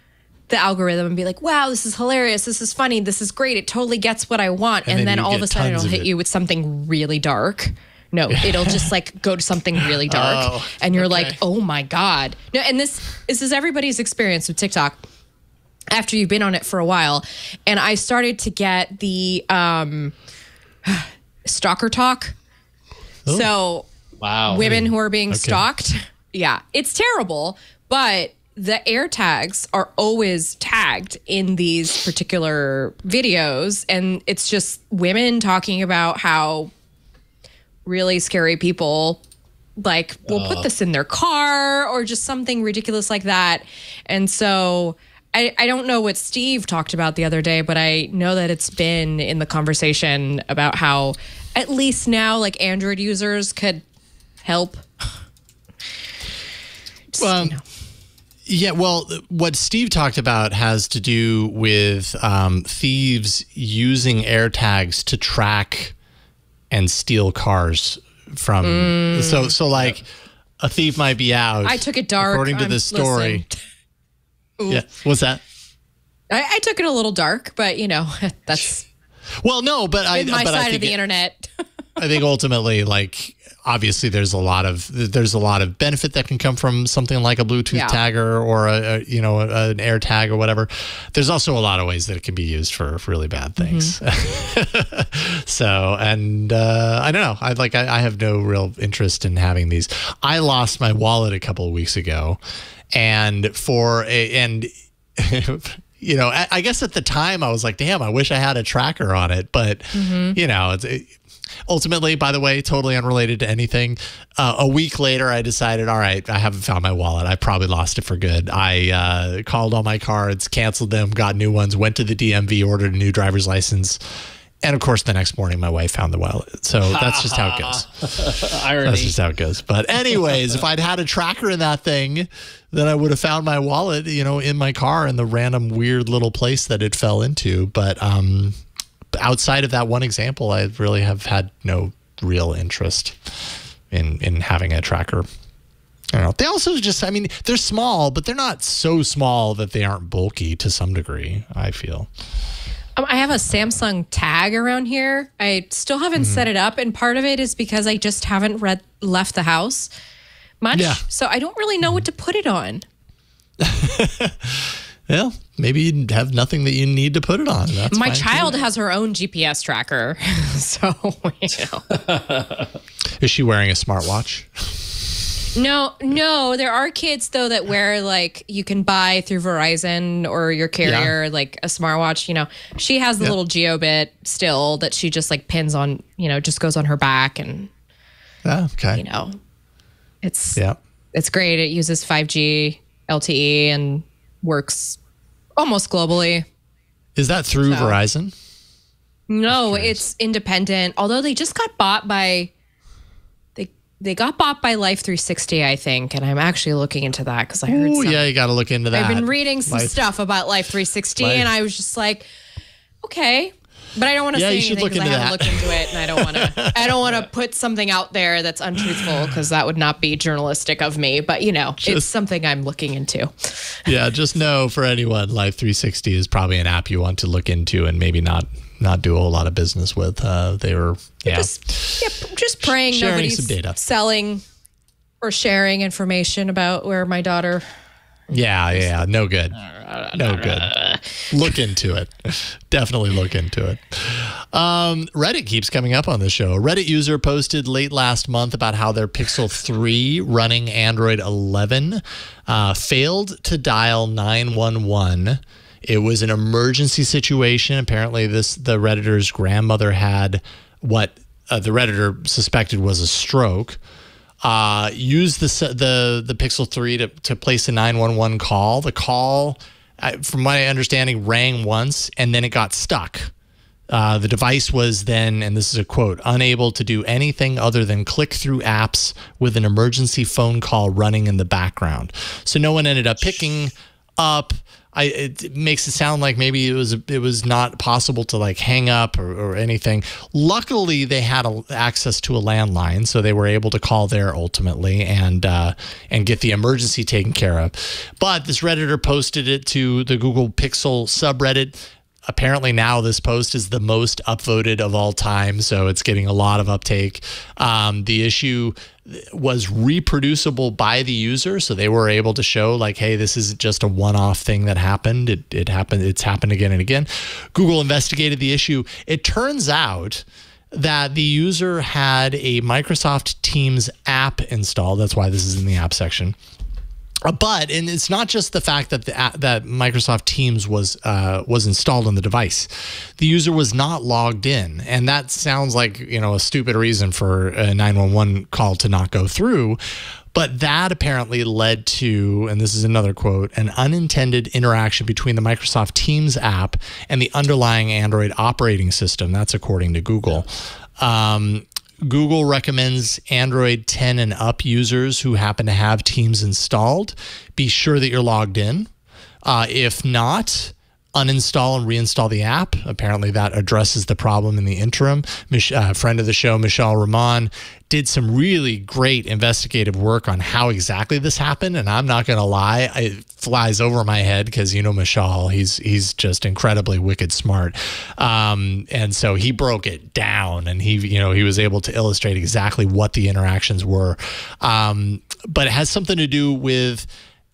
the algorithm and be like, wow, this is hilarious, this is funny, this is great, it totally gets what I want, and then all of a sudden it'll hit you with something really dark. No, it'll just go to something really dark, and you're like, oh my God. No, and this is everybody's experience with TikTok after you've been on it for a while. And I started to get the stalker talk. Oh. So wow, women who are being stalked. Yeah, it's terrible, but the AirTags are always tagged in these particular videos, and it's just women talking about how really scary people will put this in their car or just something ridiculous like that. And so I don't know what Steve talked about the other day, but I know that it's been in the conversation about how at least now Android users could help. Yeah, well, what Steve talked about has to do with thieves using AirTags to track and steal cars from. So a thief might be out. I took it dark. According to this story. Yeah, what's that? I took it a little dark, but that's. Well, no, but my side of the internet. I think ultimately, obviously, there's a lot of benefit that can come from something like a Bluetooth tagger or an AirTag or whatever. There's also a lot of ways that it can be used for really bad things. So, and I don't know. I have no real interest in having these. I lost my wallet a couple of weeks ago, and I guess at the time I was like, damn, I wish I had a tracker on it. But, ultimately, by the way, totally unrelated to anything. A week later, I decided, all right, I haven't found my wallet. I probably lost it for good. I called all my cards, canceled them, got new ones, went to the DMV, ordered a new driver's license. And of course, the next morning, my wife found the wallet. So that's just how it goes. Irony. That's just how it goes. But anyways, if I'd had a tracker in that thing, then I would have found my wallet, in my car in the random weird little place that it fell into. But outside of that one example, I really have had no real interest in having a tracker. I don't know. They also just, I mean, they're small, but they're not so small that they aren't bulky to some degree, I feel. I have a Samsung tag around here. I still haven't set it up, and part of it is because I just haven't left the house much. Yeah. So I don't really know what to put it on. Well, maybe you have nothing that you need to put it on. That's My fine child too. has her own GPS tracker. So, Is she wearing a smartwatch? No, there are kids though that wear, like, you can buy through Verizon or your carrier, like a smartwatch. She has the little Geobit still that she just like pins on, just goes on her back, and Okay. it's great. It uses 5G LTE and works almost globally. Is that through Verizon? No, it's independent. Although they just got bought by they got bought by Life 360, I think, and I'm actually looking into that because I heard. Oh yeah, you got to look into that. I've been reading some stuff about Life 360, and I was just like, okay, but I don't want to say anything because I haven't looked into it, and I don't want to put something out there that's untruthful because that would not be journalistic of me. But it's something I'm looking into. Yeah, just know for anyone, Life 360 is probably an app you want to look into and maybe not do a whole lot of business with. They were just praying sharing nobody's some data, selling or sharing information about where my daughter. Yeah, no good. No good. Look into it. Definitely look into it. Reddit keeps coming up on the show. A Reddit user posted late last month about how their Pixel 3 running Android 11 failed to dial 911. It was an emergency situation. Apparently, the Redditor's grandmother had what the Redditor suspected was a stroke. Used the Pixel 3 to place a 911 call. The call, from my understanding, rang once and then it got stuck. The device was then, and this is a quote, unable to do anything other than click through apps with an emergency phone call running in the background. So no one ended up picking up. It makes it sound like maybe it was not possible to like hang up or anything. Luckily, they had access to a landline, so they were able to call there ultimately and get the emergency taken care of. But this Redditor posted it to the Google Pixel subreddit. Apparently now this post is the most upvoted of all time, so it's getting a lot of uptake. The issue was reproducible by the user, so they were able to show like, hey, this isn't just a one-off thing that happened. It happened. It's happened again and again. Google investigated the issue. It turns out that the user had a Microsoft Teams app installed. That's why this is in the app section. And it's not just the fact that that Microsoft Teams was installed on the device. The user was not logged in, and that sounds like a stupid reason for a 911 call to not go through. But that apparently led to, and this is another quote, an unintended interaction between the Microsoft Teams app and the underlying Android operating system. That's according to Google. Google recommends Android 10 and up users who happen to have Teams installed be sure that you're logged in. If not, uninstall and reinstall the app. Apparently that addresses the problem in the interim. Friend of the show, Michelle Rahman, did some really great investigative work on how exactly this happened. And I'm not going to lie, it flies over my head because, Michelle, he's just incredibly wicked smart. And so he broke it down and he was able to illustrate exactly what the interactions were. But it has something to do with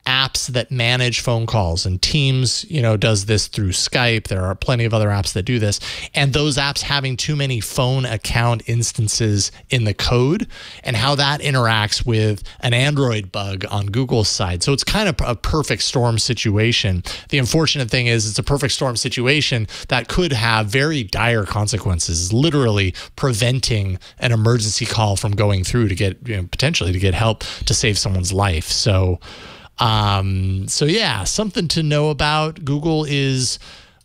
apps that manage phone calls, and Teams, does this through Skype. There are plenty of other apps that do this, and those apps having too many phone account instances in the code and how that interacts with an Android bug on Google's side. So it's kind of a perfect storm situation. The unfortunate thing is it's a perfect storm situation that could have very dire consequences, literally preventing an emergency call from going through to get, potentially to get help to save someone's life. So yeah, something to know about. Google is,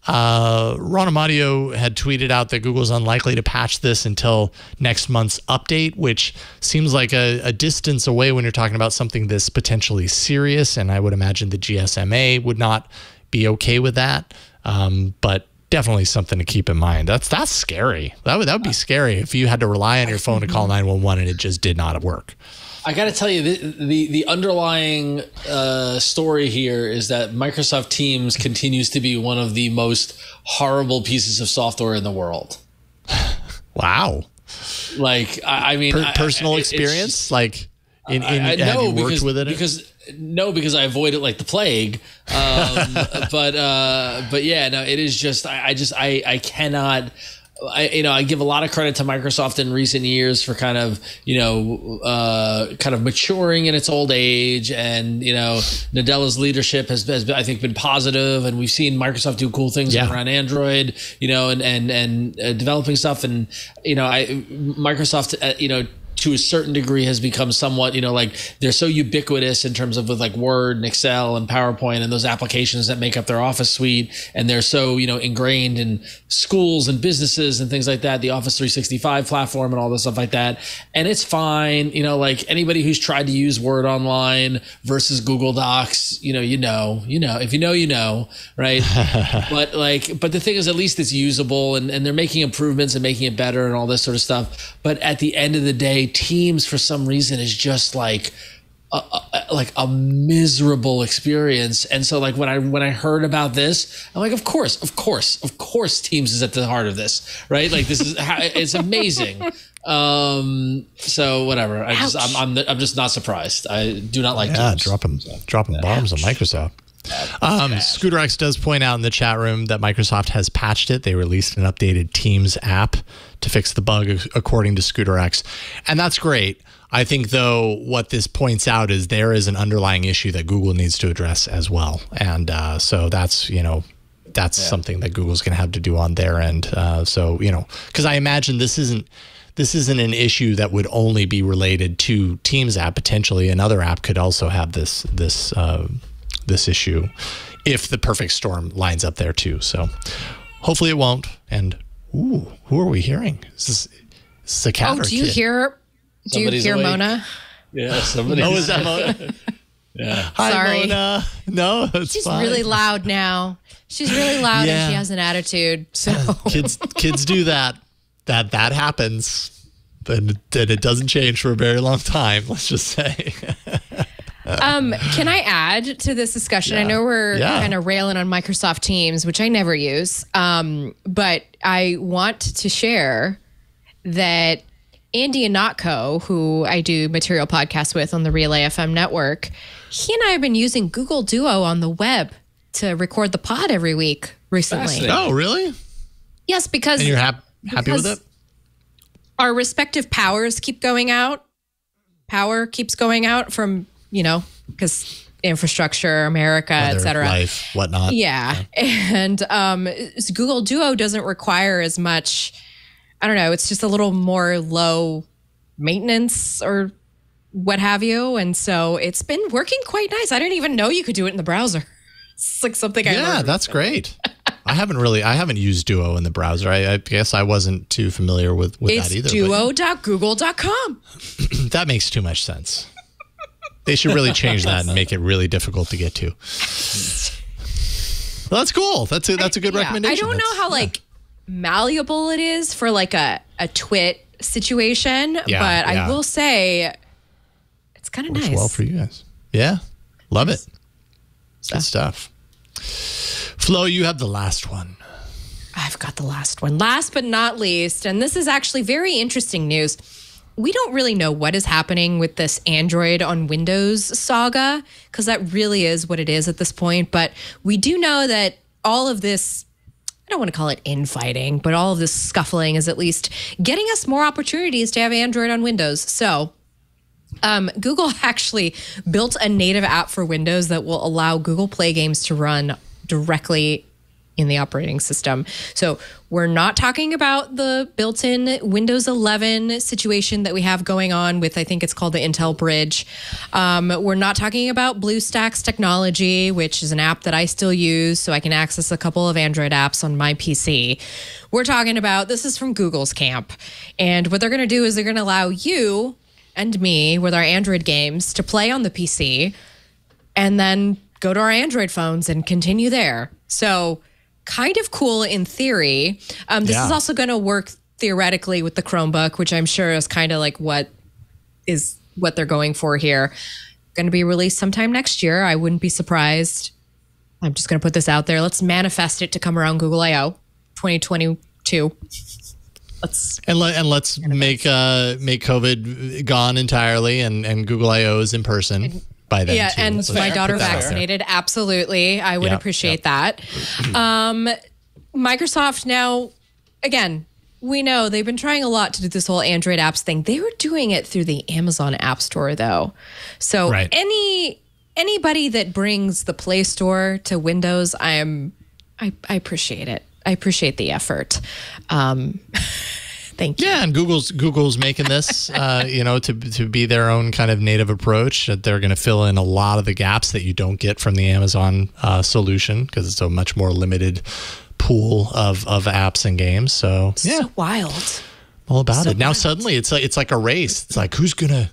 Ron Amadio had tweeted out that Google's unlikely to patch this until next month's update, which seems like a distance away when you're talking about something this potentially serious. And I would imagine the GSMA would not be okay with that. But definitely something to keep in mind. That's scary. That would be scary if you had to rely on your phone to call 911 and it just did not work. I got to tell you, the underlying story here is that Microsoft Teams continues to be one of the most horrible pieces of software in the world. Wow. Like, I mean, personal experience, like have you worked with it? Because I avoid it like the plague. But yeah, no, it is just I cannot. I give a lot of credit to Microsoft in recent years for kind of maturing in its old age, and Nadella's leadership has I think been positive, and we've seen Microsoft do cool things around Android, and developing stuff, and Microsoft to a certain degree has become somewhat, like they're so ubiquitous in terms of with like Word and Excel and PowerPoint and those applications that make up their Office suite. And they're so, ingrained in schools and businesses and things like that, the Office 365 platform and all this stuff like that. And it's fine. Like anybody who's tried to use Word Online versus Google Docs, if you know, right? But the thing is, at least it's usable, and they're making improvements and making it better and all this sort of stuff. But at the end of the day, Teams for some reason is just like a miserable experience. And so like when I heard about this, I'm like, of course Teams is at the heart of this, right? Like this is it's amazing. So whatever. I'm just not surprised. I do not like Teams. dropping bombs on Microsoft. Scooter X does point out in the chat room that Microsoft has patched it. They released an updated Teams app to fix the bug, according to Scooter X. And that's great. I think, though, what this points out is there is an underlying issue that Google needs to address as well. And so that's something that Google's going to have to do on their end. Because I imagine this isn't an issue that would only be related to Teams app. Potentially another app could also have this issue if the perfect storm lines up there too. So hopefully it won't. And who are we hearing? Is this a cat or do you kid? hear awake. Mona? Yeah, somebody. Oh, is that Mona? Yeah. Hi, Sorry. Mona. No, She's fine. really loud now. She's really loud and she has an attitude. So kids do that. That happens. Then it doesn't change for a very long time. Let's just say. Can I add to this discussion? Yeah. I know we're kind of railing on Microsoft Teams, which I never use. But I want to share that Andy Anatko, who I do material podcasts with on the Relay FM network, he and I have been using Google Duo on the web to record the pod every week recently. Oh, really? Yes, because... And you're happy with it? Our respective powers keep going out. Power keeps going out from... because infrastructure, America, et cetera. Life, whatnot. Yeah. And Google Duo doesn't require as much, I don't know, it's just a little more low maintenance or what have you. And so it's been working quite nice. I didn't even know you could do it in the browser. It's like something I learned. Yeah, that's great. I haven't used Duo in the browser. I guess I wasn't too familiar with that either. It's duo.google.com. That makes too much sense. They should really change that and make it really difficult to get to. Well, that's cool. That's a good recommendation. I don't know how malleable it is for like a twit situation, but I will say it's kind of nice. Well for you guys. Yeah. Love it. Good stuff. Flo, you have the last one. I've got the last one. Last but not least, and this is actually very interesting news. We don't really know what is happening with this Android on Windows saga, because that really is what it is at this point. But we do know that all of this, I don't want to call it infighting, but all of this scuffling is at least getting us more opportunities to have Android on Windows. So Google actually built a native app for Windows that will allow Google Play games to run directly in the operating system. So we're not talking about the built-in Windows 11 situation that we have going on with, I think it's called the Intel Bridge. We're not talking about BlueStacks technology, which is an app that I still use so I can access a couple of Android apps on my PC. We're talking about, this is from Google's camp. And what they're going to do is they're going to allow you and me with our Android games to play on the PC and then go to our Android phones and continue there. So kind of cool in theory. This is also going to work theoretically with the Chromebook, which I'm sure is kind of like what is what they're going for here. Going to be released sometime next year. I wouldn't be surprised. I'm just going to put this out there. Let's manifest it to come around Google I/O 2022. Let's make COVID gone entirely, and Google I/O is in person by then. Yeah, too. and Let's my daughter put that out there. vaccinated. Absolutely, I would appreciate that. Microsoft now, again, we know they've been trying a lot to do this whole Android apps thing. They were doing it through the Amazon App Store, though. So anybody that brings the Play Store to Windows, I appreciate it. I appreciate the effort. Thank you. Yeah, and Google's making this, to be their own kind of native approach. That they're going to fill in a lot of the gaps that you don't get from the Amazon solution, because it's a much more limited pool of apps and games. So so wild. All about it. Now suddenly it's like a race. It's like who's gonna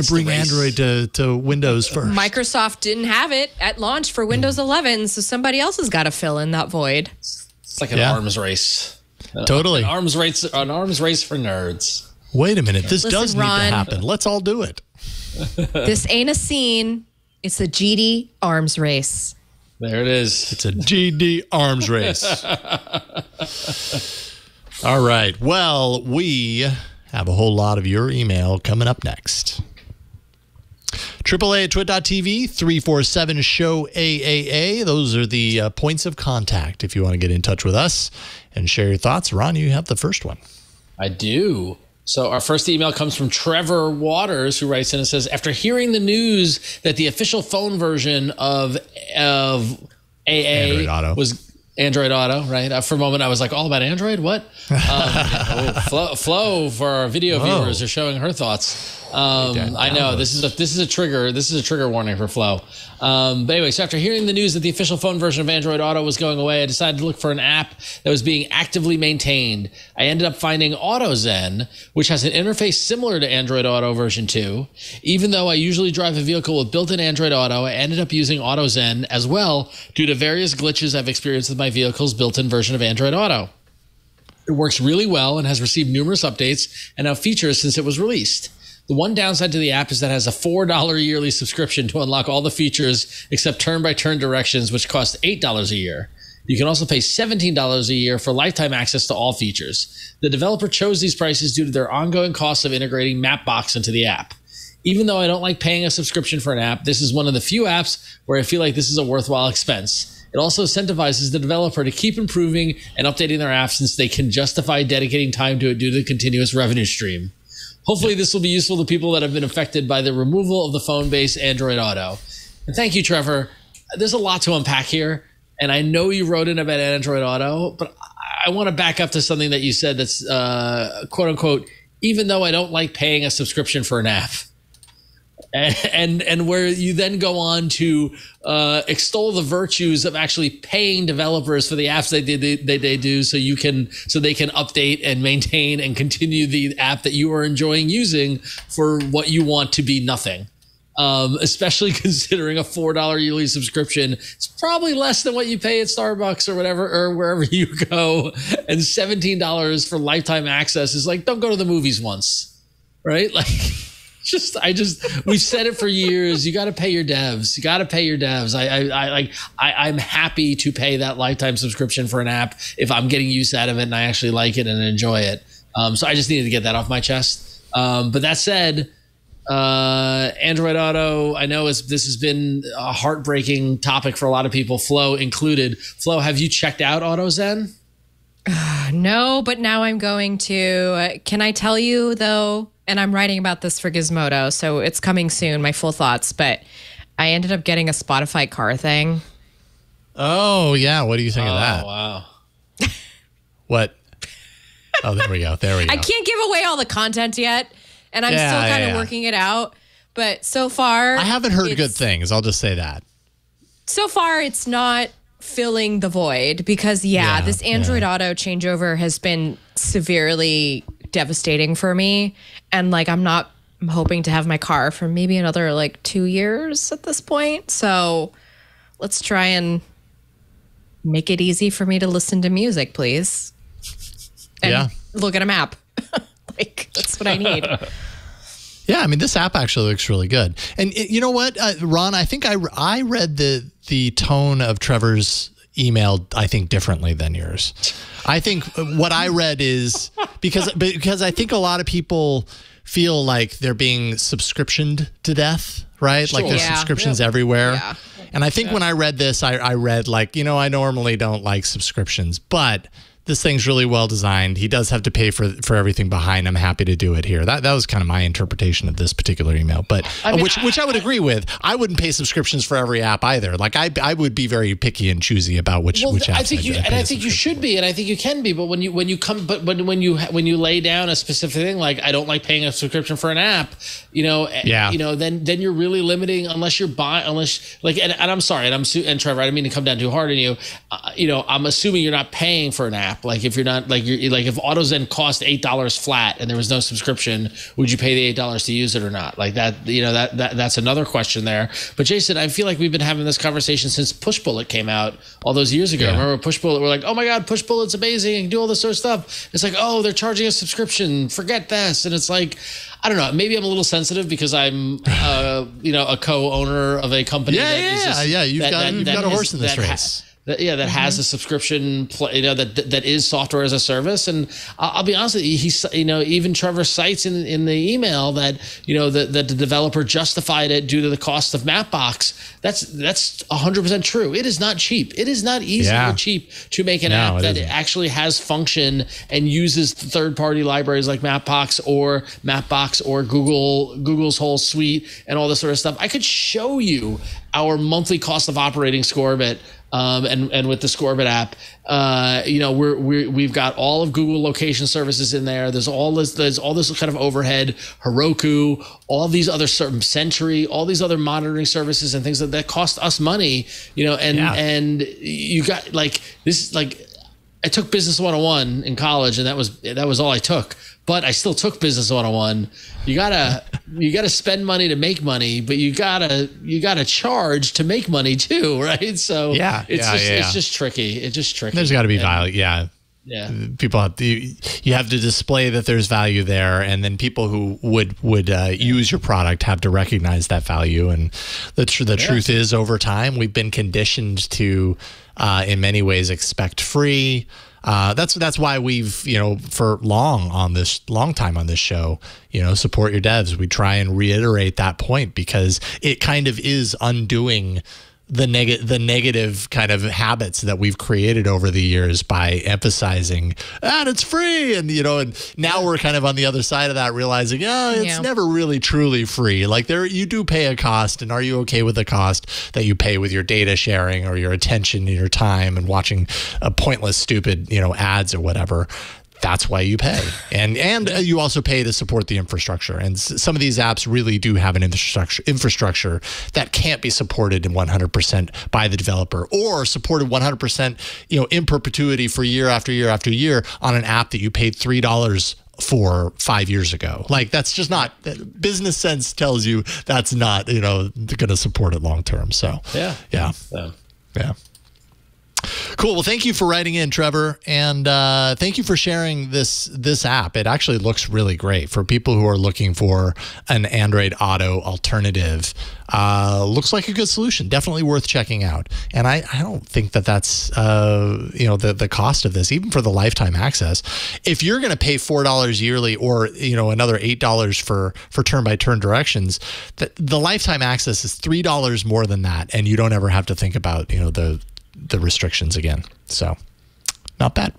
bring Android to Windows first? Microsoft didn't have it at launch for Windows 11, so somebody else has got to fill in that void. It's like an arms race. Totally. An arms race for nerds. Wait a minute. This Listen, does need Ron, to happen. Let's all do it. This ain't a scene. It's a GD arms race. There it is. It's a GD arms race. All right. Well, we have a whole lot of your email coming up next. AAA@twit.tv, 347-SHOW-AAA. Those are the points of contact if you want to get in touch with us and share your thoughts. Ron, you have the first one. I do. So our first email comes from Trevor Waters, who writes in and says, after hearing the news that the official phone version of AA was Android Auto, right? For a moment, I was like, all about Android? What? Flo, for our video viewers, are showing her thoughts. I know this is a trigger. This is a trigger warning for Flo. But anyway, so after hearing the news that the official phone version of Android Auto was going away, I decided to look for an app that was being actively maintained. I ended up finding AutoZen, which has an interface similar to Android Auto version 2. Even though I usually drive a vehicle with built-in Android Auto, I ended up using AutoZen as well due to various glitches I've experienced with my vehicle's built-in version of Android Auto. It works really well and has received numerous updates and now features since it was released. The one downside to the app is that it has a $4 yearly subscription to unlock all the features except turn-by-turn directions, which cost $8 a year. You can also pay $17 a year for lifetime access to all features. The developer chose these prices due to their ongoing costs of integrating Mapbox into the app. Even though I don't like paying a subscription for an app, this is one of the few apps where I feel like this is a worthwhile expense. It also incentivizes the developer to keep improving and updating their app since they can justify dedicating time to it due to the continuous revenue stream. Hopefully this will be useful to people that have been affected by the removal of the phone-based Android Auto. And thank you, Trevor. There's a lot to unpack here, and I know you wrote in about Android Auto, but I want to back up to something that you said that's quote-unquote, even though I don't like paying a subscription for an app. And where you then go on to extol the virtues of actually paying developers for the apps they do, so they can update and maintain and continue the app that you are enjoying using for what you want to be nothing. Especially considering a $4 yearly subscription, it's probably less than what you pay at Starbucks or whatever, or wherever you go. And $17 for lifetime access is like, don't go to the movies once, right? Like. We've said it for years. You got to pay your devs. I'm happy to pay that lifetime subscription for an app if I'm getting use out of it and I actually like it and enjoy it. So I just needed to get that off my chest. But that said, Android Auto, I know this has been a heartbreaking topic for a lot of people, Flo included. Flo, have you checked out AutoZen? No, but now I'm going to. Can I tell you, though? And I'm writing about this for Gizmodo, so it's coming soon, my full thoughts. But I ended up getting a Spotify car thing. Oh, yeah. What do you think of that? Oh, wow. What? Oh, there we go. I can't give away all the content yet, and I'm still kind of working it out. But so far... I haven't heard good things. I'll just say that. So far, it's not filling the void because, this Android Auto changeover has been severely devastating for me. And I'm hoping to have my car for maybe another 2 years at this point. So let's try and make it easy for me to listen to music, please. And look at a map. That's what I need. Yeah, I mean, this app actually looks really good. And you know what, Ron, I think I read the tone of Trevor's email, I think, differently than yours. I think what I read is because I think a lot of people feel like they're being subscriptioned to death, right? Sure. Like there's subscriptions everywhere. Yeah. And I think when I read this, I read like, I normally don't like subscriptions, but this thing's really well designed. He does have to pay for everything behind. I'm happy to do it here. That was kind of my interpretation of this particular email, but which I would agree with. I wouldn't pay subscriptions for every app either. Like I would be very picky and choosy about which apps. I think you should be, and I think you can be. But when you lay down a specific thing, like I don't like paying a subscription for an app, then you're really limiting unless you're buying, and I'm sorry, and Trevor, I didn't mean to come down too hard on you. I'm assuming you're not paying for an app. Like if you're not if AutoZen cost $8 flat and there was no subscription, would you pay the $8 to use it or not? Like that, that's another question there. But Jason, I feel like we've been having this conversation since Push Bullet came out all those years ago. Yeah. Remember Push Bullet? We're like, oh my God, Push Bullet's amazing and do all this sort of stuff. It's like, oh, they're charging a subscription. Forget this. And it's like, I don't know. Maybe I'm a little sensitive because I'm, a co-owner of a company. You've got a horse in this race. That has a subscription, that is software as a service. And I'll be honest with you, even Trevor cites in the email that the developer justified it due to the cost of Mapbox. That's 100% true. It is not cheap. It is not easy or cheap to make an app that actually has function and uses third-party libraries like Mapbox or Google's whole suite and all this sort of stuff. I could show you our monthly cost of operating Scorebit. And with the Scorebit app, we've got all of Google location services in there. There's all this kind of overhead, Heroku, all these other Sentry, all these other monitoring services and things that cost us money. And you got this. I took Business 101 in college, and that was all I took. But I still took Business 101. You gotta spend money to make money, but you gotta charge to make money too, right? So it's just tricky. It's just tricky. There's got to be value. Yeah. People have to, you have to display that there's value there, and then people who would use your product have to recognize that value. And the truth is, over time, we've been conditioned to, in many ways, expect free. That's why we've, for long time on this show, support your devs. We try and reiterate that point because it kind of is undoing the negative kind of habits that we've created over the years by emphasizing that it's free. And, and now we're kind of on the other side of that, realizing, it's never really truly free. Like you do pay a cost, and are you okay with the cost that you pay with your data sharing or your attention and your time and watching a pointless, stupid, ads or whatever? That's why you pay. And you also pay to support the infrastructure. And some of these apps really do have an infrastructure that can't be supported in 100% by the developer, or supported 100%, in perpetuity for year after year after year on an app that you paid $3 for 5 years ago. Like that's just not, business sense tells you that's not, going to support it long term. So yeah. Cool. Well, thank you for writing in, Trevor, and thank you for sharing this app. It actually looks really great for people who are looking for an Android Auto alternative. Looks like a good solution. Definitely worth checking out. And I don't think that's the cost of this, even for the lifetime access. If you're going to pay $4 yearly, or another $8 for turn-by-turn directions, the lifetime access is $3 more than that, and you don't ever have to think about the restrictions again. So not bad.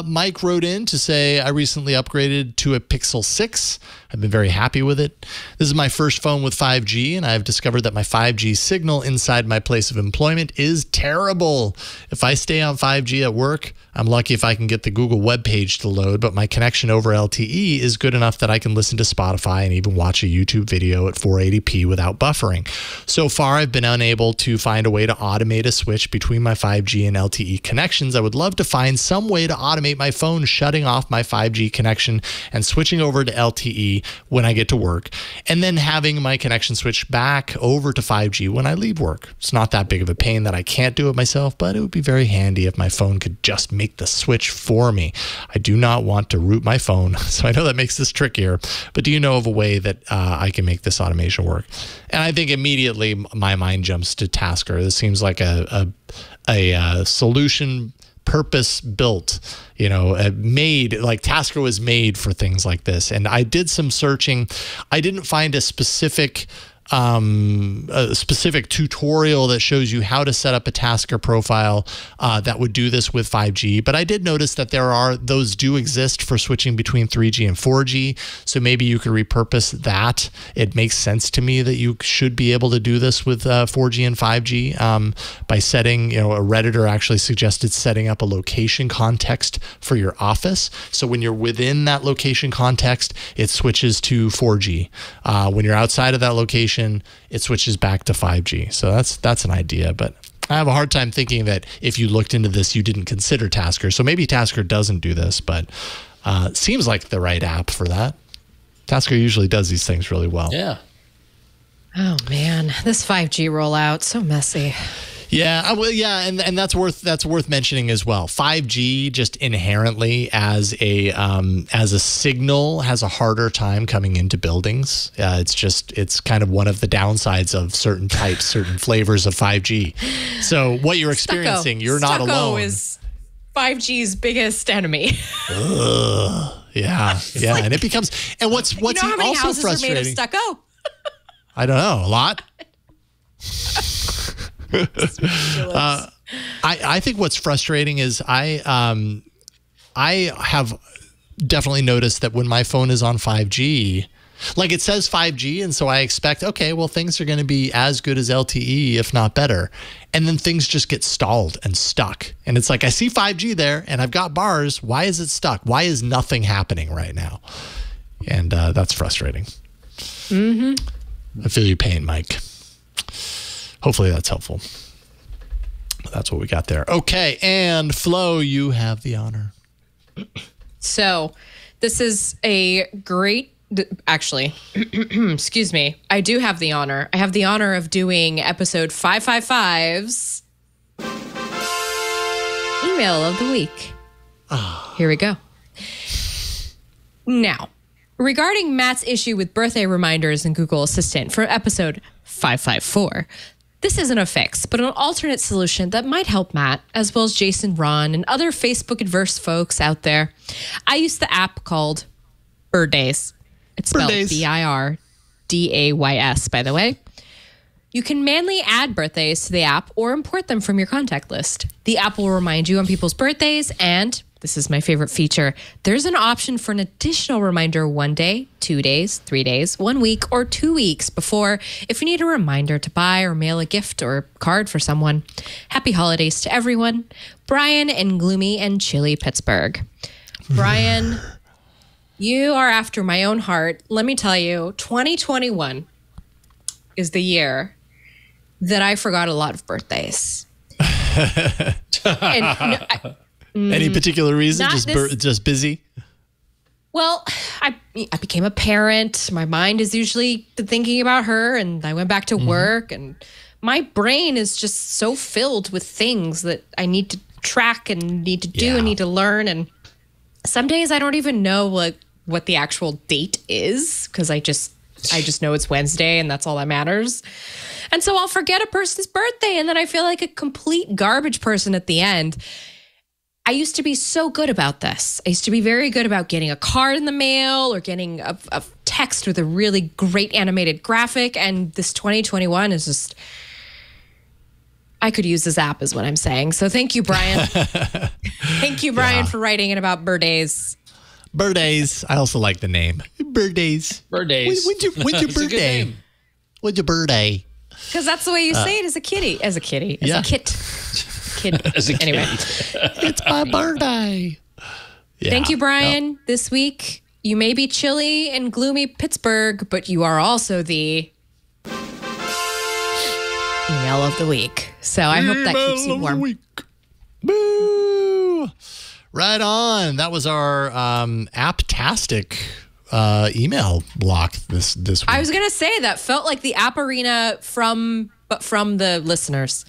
Mike wrote in to say, I recently upgraded to a Pixel 6. I've been very happy with it. This is my first phone with 5G, and I've discovered that my 5G signal inside my place of employment is terrible. If I stay on 5G at work, I'm lucky if I can get the Google web page to load, but my connection over LTE is good enough that I can listen to Spotify and even watch a YouTube video at 480p without buffering. So far, I've been unable to find a way to automate a switch between my 5G and LTE connections. I would love to find some way to automate my phone shutting off my 5G connection and switching over to LTE when I get to work, and then having my connection switch back over to 5G when I leave work. It's not that big of a pain that I can't do it myself, but it would be very handy if my phone could just make make the switch for me. I do not want to root my phone, so I know that makes this trickier, but do you know of a way that I can make this automation work? And I think immediately my mind jumps to Tasker. This seems like a solution purpose built, made, like Tasker was made for things like this. And I did some searching. I didn't find a specific tutorial that shows you how to set up a Tasker profile that would do this with 5G. But I did notice that those do exist for switching between 3G and 4G. So maybe you could repurpose that. It makes sense to me that you should be able to do this with 4G and 5G by setting, a Redditor actually suggested setting up a location context for your office. So when you're within that location context, it switches to 4G. When you're outside of that location, it switches back to 5G. So that's an idea, but I have a hard time thinking that if you looked into this, you didn't consider Tasker. So maybe Tasker doesn't do this, but seems like the right app for that. Tasker usually does these things really well. Yeah. Oh man, this 5G rollout, so messy. Yeah, and that's worth mentioning as well. 5G just inherently as a signal has a harder time coming into buildings. It's kind of one of the downsides of certain flavors of 5G. So what you're experiencing, you're not alone. Stucco is 5G's biggest enemy. Yeah, and it becomes, and what's how many also houses frustrating? are made of stucco? I don't know, a lot. I think what's frustrating is I have definitely noticed that when my phone is on 5G, like it says 5G, and so I expect, okay, well, things are going to be as good as LTE, if not better. And then things just get stalled and stuck. And it's like, I see 5G there and I've got bars. Why is it stuck? Why is nothing happening right now? And that's frustrating. I feel your pain, Mike. Hopefully that's helpful. That's what we got there. Okay, and Flo, you have the honor. So this is a great, actually, excuse me, I do have the honor. I have the honor of doing episode 555's Email of the Week. Here we go. Now, regarding Matt's issue with birthday reminders in Google Assistant for episode 554, this isn't a fix, but an alternate solution that might help Matt, as well as Jason, Ron, and other Facebook-adverse folks out there. I use the app called Birdays. It's spelled Birdays, by the way. You can manually add birthdays to the app or import them from your contact list. The app will remind you on people's birthdays, and this is my favorite feature, there's an option for an additional reminder 1 day, 2 days, 3 days, 1 week, or 2 weeks before if you need a reminder to buy or mail a gift or card for someone. Happy holidays to everyone. Brian in gloomy and chilly Pittsburgh. Brian, you are after my own heart. Let me tell you, 2021 is the year that I forgot a lot of birthdays. Any particular reason? Just busy? Well, I became a parent. My mind is usually thinking about her, and I went back to work, and my brain is just so filled with things that I need to track and need to do and need to learn. And some days I don't even know what the actual date is because I just know it's Wednesday and that's all that matters. And so I'll forget a person's birthday, and then I feel like a complete garbage person at the end. I used to be so good about this. I used to be very good about getting a card in the mail or getting a text with a really great animated graphic. And this 2021 is just, I could use this app is what I'm saying. So thank you, Brian. Thank you, Brian, for writing in about Birdays. Birdays. I also like the name. Birdays. Birdays. When's your birthday? When's your birthday? Because that's the way you say it as a kitty. As a kitty. As a kid. Anyway, it's my birthday. Yeah. Thank you, Brian. This week, you may be chilly and gloomy Pittsburgh, but you are also the email of the week. So I hope that keeps you warm. Boo! Right on. That was our apptastic email block this week. I was gonna say that felt like the app arena from the listeners.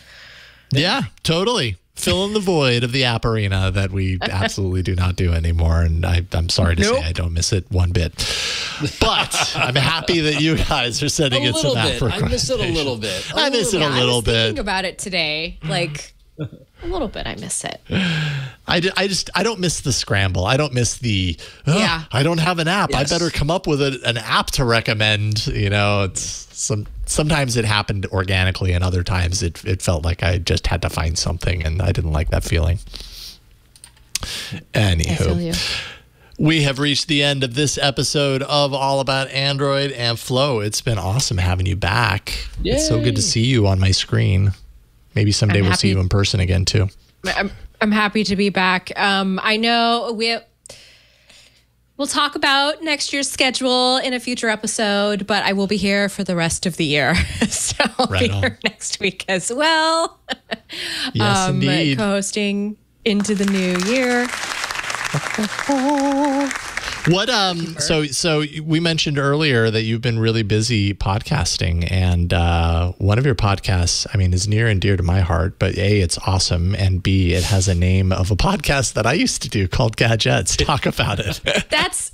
Yeah, totally. fill in the void of the app arena that we absolutely do not do anymore. And I'm sorry to say I don't miss it one bit. But I'm happy that you guys are sending it some app I miss it a little bit. I miss it a little I was bit. thinking about it today. Like, a little bit, I miss it. I don't miss the scramble. I don't miss the, I don't have an app. Yes. I better come up with an app to recommend. You know, sometimes it happened organically and other times it felt like I just had to find something and I didn't like that feeling. Anywho. I feel you. We have reached the end of this episode of All About Android and Flo. It's been awesome having you back. Yay. It's so good to see you on my screen. Maybe someday we'll see you in person again too. I'm happy to be back. I know we'll talk about next year's schedule in a future episode, but I will be here for the rest of the year. So I'll be here next week as well. Yes, indeed. Co-hosting into the new year. What so we mentioned earlier that you've been really busy podcasting, and one of your podcasts, I mean, is near and dear to my heart, but A, it's awesome, and B, it has a name of a podcast that I used to do called Gadgets. Talk about it. That's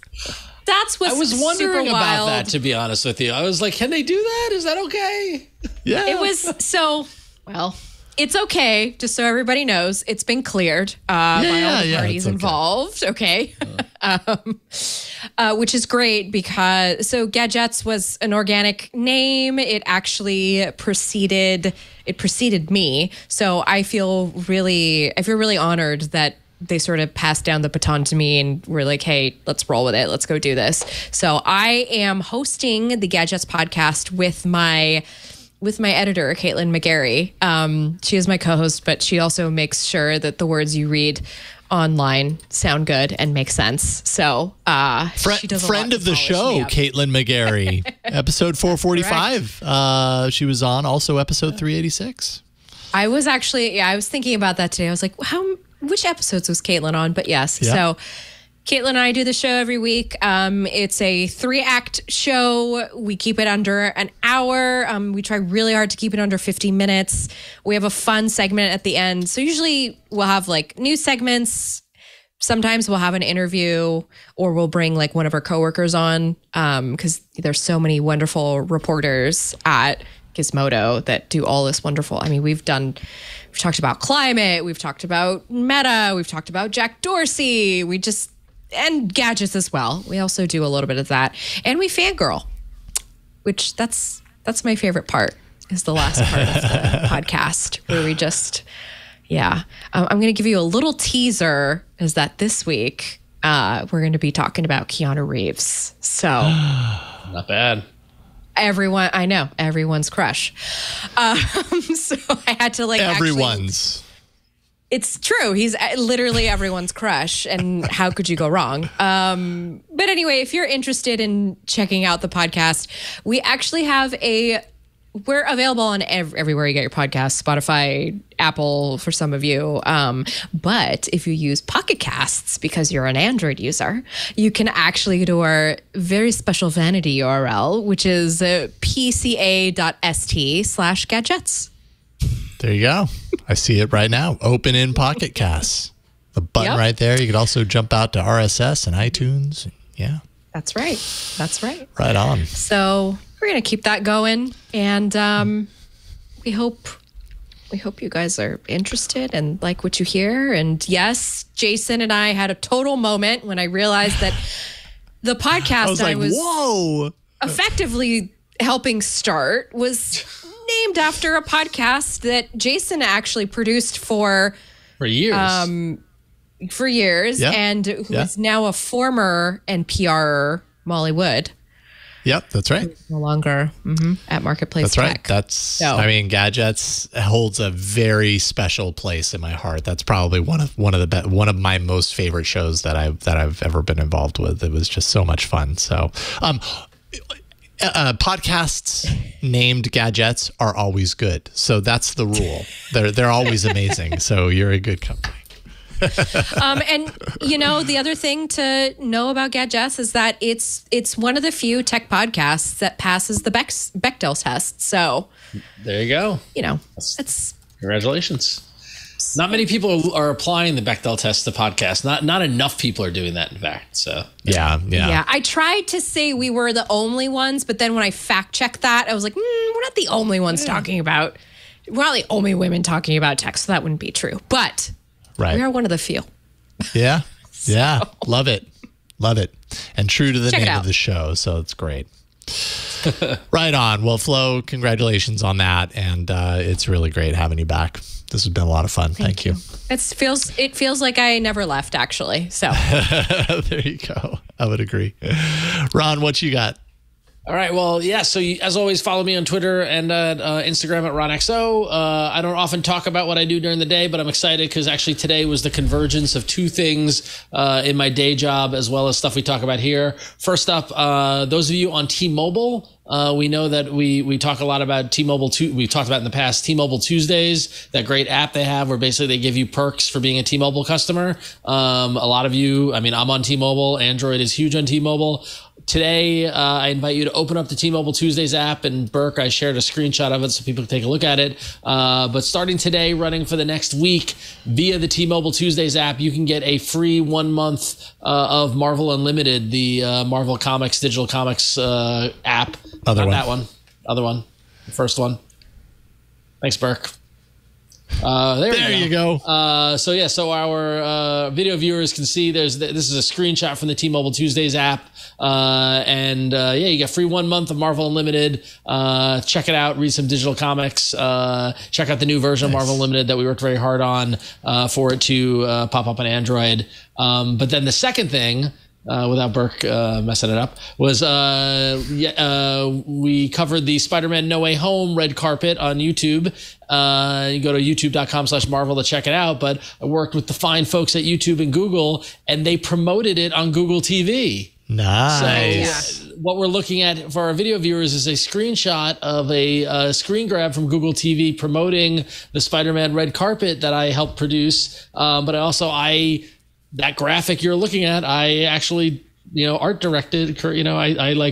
what's I was wondering super about wild. that, to be honest with you. I was like, can they do that? Is that okay? Yeah. It was well, it's okay, just so everybody knows. It's been cleared by all the parties involved. Okay. Which is great because Gadgets was an organic name. It actually preceded me. So I feel really honored that they sort of passed down the baton to me and were like, hey, let's roll with it. Let's go do this. So I am hosting the Gadgets podcast with my editor, Caitlin McGarry. She is my co-host, but she also makes sure that the words you read online sound good and make sense. So she does friend of the show, Caitlin McGarry, episode 445. She was on also episode 386. I was actually, I was thinking about that today. I was like, which episodes was Caitlin on? But yes, so Caitlin and I do the show every week. It's a 3-act show. We keep it under an hour. We try really hard to keep it under 50 minutes. We have a fun segment at the end. So usually we'll have like news segments. Sometimes we'll have an interview or we'll bring like one of our coworkers on because there's so many wonderful reporters at Gizmodo that do all this wonderful. I mean, we've talked about climate. We've talked about Meta. We've talked about Jack Dorsey. And gadgets as well. We also do a little bit of that. And we fangirl, which that's my favorite part, is the last part of the podcast where we just, I'm going to give you a little teaser, is that this week we're going to be talking about Keanu Reeves. So not bad. Everyone's crush. So I had to everyone's. It's true. He's literally everyone's crush. And how could you go wrong? But anyway, if you're interested in checking out the podcast, we actually have we're available on everywhere you get your podcasts, Spotify, Apple for some of you. But if you use Pocket Casts because you're an Android user, you can actually go to our very special vanity URL, which is pca.st/gadgets. There you go. I see it right now. Open in Pocket Casts. The button right there. You could also jump out to RSS and iTunes. Yeah. That's right. Right on. So we're going to keep that going. And we hope you guys are interested and like what you hear. And yes, Jason and I had a total moment when I realized that the podcast I was effectively helping start was named after a podcast that Jason actually produced for years. And who is now a former NPR Molly Wood. Yep, that's right. No longer at Marketplace That's right. Tech. I mean, Gadgets holds a very special place in my heart. That's probably one of my most favorite shows that I've ever been involved with. It was just so much fun. So, podcasts named Gadgets are always good. So that's the rule. They're always amazing. So you're a good company. And the other thing to know about Gadgets is that it's one of the few tech podcasts that passes the Bechdel test. So there you go. it's Congratulations. Not many people are applying the Bechdel test to podcasts. Not enough people are doing that, in fact. So Yeah. I tried to say we were the only ones, but then when I fact checked that, I was like, we're not the only ones talking about. We're not the only women talking about tech, so that wouldn't be true. But we are one of the few. Yeah. Yeah. Love it. And true to the Check it name out. of the show, so it's great. Right on. Well, Flo, congratulations on that, and it's really great having you back. This has been a lot of fun. Thank you. It feels like I never left, actually. So there you go. I would agree. Ron, what you got? All right. Well, yeah. So as always, follow me on Twitter and Instagram at RonXO. I don't often talk about what I do during the day, but I'm excited because actually today was the convergence of two things in my day job as well as stuff we talk about here. First up, those of you on T-Mobile, we know that we talk a lot about T-Mobile. We've talked about in the past T-Mobile Tuesdays, that great app they have where basically they give you perks for being a T-Mobile customer. A lot of you, I mean, I'm on T-Mobile. Android is huge on T-Mobile. Today, I invite you to open up the T-Mobile Tuesdays app, and Burke, I shared a screenshot of it so people can take a look at it. But starting today, running for the next week via the T-Mobile Tuesdays app, you can get a free 1 month of Marvel Unlimited, the Marvel Comics, digital comics app. That one. Other one. The first one. Thanks, Burke. There you go. So our video viewers can see this is a screenshot from the T-Mobile Tuesdays app. You get free 1 month of Marvel Unlimited. Check it out, read some digital comics, check out the new version of Marvel Unlimited that we worked very hard on for it to pop up on Android. But then the second thing, without Burke messing it up, was we covered the Spider-Man No Way Home red carpet on YouTube. You go to youtube.com/Marvel to check it out. But I worked with the fine folks at YouTube and Google, and they promoted it on Google TV. Nice. So what we're looking at for our video viewers is a screenshot of a screen grab from Google TV promoting the Spider-Man red carpet that I helped produce. But that graphic you're looking at, I actually, art directed, I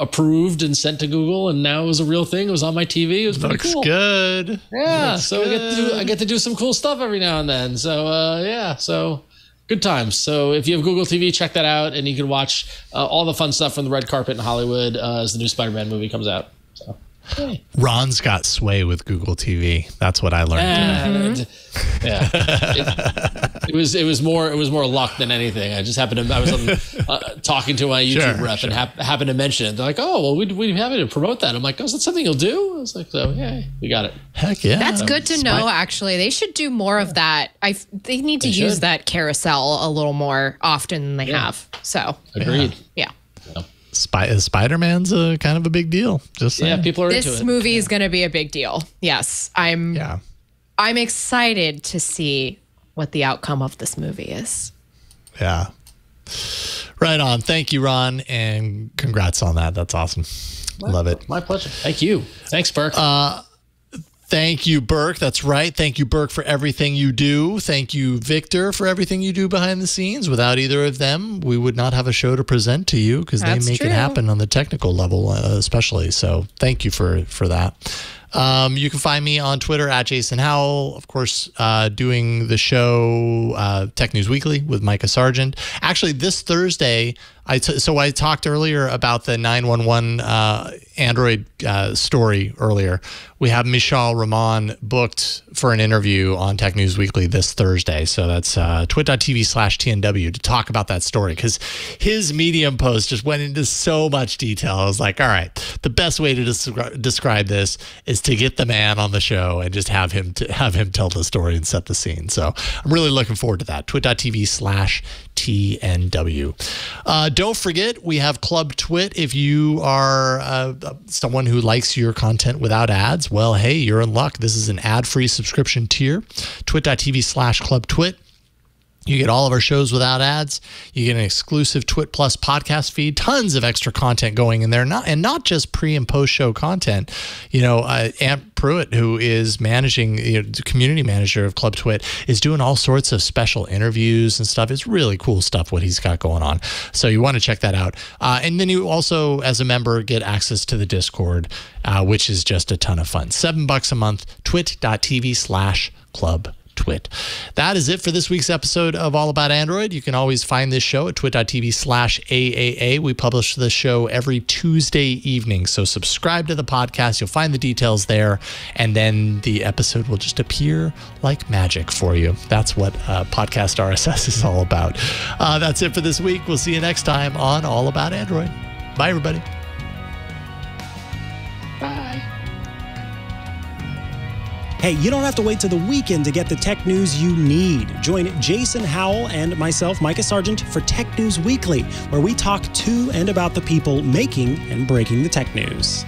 approved and sent to Google, and now it was a real thing. It was on my TV. It was pretty cool. Good. Yeah. Looks so good. I get to do some cool stuff every now and then. So, so good times. So if you have Google TV, check that out, and you can watch all the fun stuff from the red carpet in Hollywood as the new Spider-Man movie comes out. So. Hey. Ron's got sway with Google TV. That's what I learned. It was more luck than anything. I just happened to I was talking to my YouTube rep and happened to mention it. They're like, "Oh, well, we have to promote that." I'm like, "Oh, is that something you'll do?" I was like, "So yeah, we got it." Heck yeah, that's good to know. Actually, they should do more of that. They need to use that carousel a little more often than they have. So agreed. Yeah. Spider-Man's kind of a big deal. Just saying. Yeah, people are into it. This movie is going to be a big deal. Yes, I'm excited to see what the outcome of this movie is. Yeah. Right on. Thank you, Ron, and congrats on that. That's awesome. Love it. My pleasure. Thank you. Thanks, Burke. Thank you, Burke. That's right. Thank you, Burke, for everything you do. Thank you, Victor, for everything you do behind the scenes. Without either of them, we would not have a show to present to you because they make it happen on the technical level, especially. So thank you for that. You can find me on Twitter at Jason Howell, of course, doing the show Tech News Weekly with Micah Sargent. Actually, this Thursday, I talked earlier about the 911 Android story earlier. We have Michal Rahman booked for an interview on Tech News Weekly this Thursday. So that's twit.tv/TNW to talk about that story because his Medium post just went into so much detail. I was like, all right, the best way to describe this is to get the man on the show and just have him tell the story and set the scene. So I'm really looking forward to that. twit.tv/TNW. Don't forget, we have Club Twit. If you are someone who likes your content without ads, well, hey, you're in luck. This is an ad-free subscription tier. twit.tv/clubtwit. You get all of our shows without ads. You get an exclusive Twit Plus podcast feed, tons of extra content going in there, not just pre and post show content. Ant Pruitt, who is managing, the community manager of Club Twit, is doing all sorts of special interviews and stuff. It's really cool stuff what he's got going on. So you want to check that out. And then you also, as a member, get access to the Discord, which is just a ton of fun. $7 a month. twit.tv/clubtwit. /twit. That is it for this week's episode of All About Android. You can always find this show at twit.tv/AAA. We publish the show every Tuesday evening, so subscribe to the podcast. You'll find the details there, and then the episode will just appear like magic for you. That's what podcast RSS is all about. That's it for this week. We'll see you next time on All About Android. Bye, everybody. Bye. Hey, you don't have to wait till the weekend to get the tech news you need. Join Jason Howell and myself, Micah Sargent, for Tech News Weekly, where we talk to and about the people making and breaking the tech news.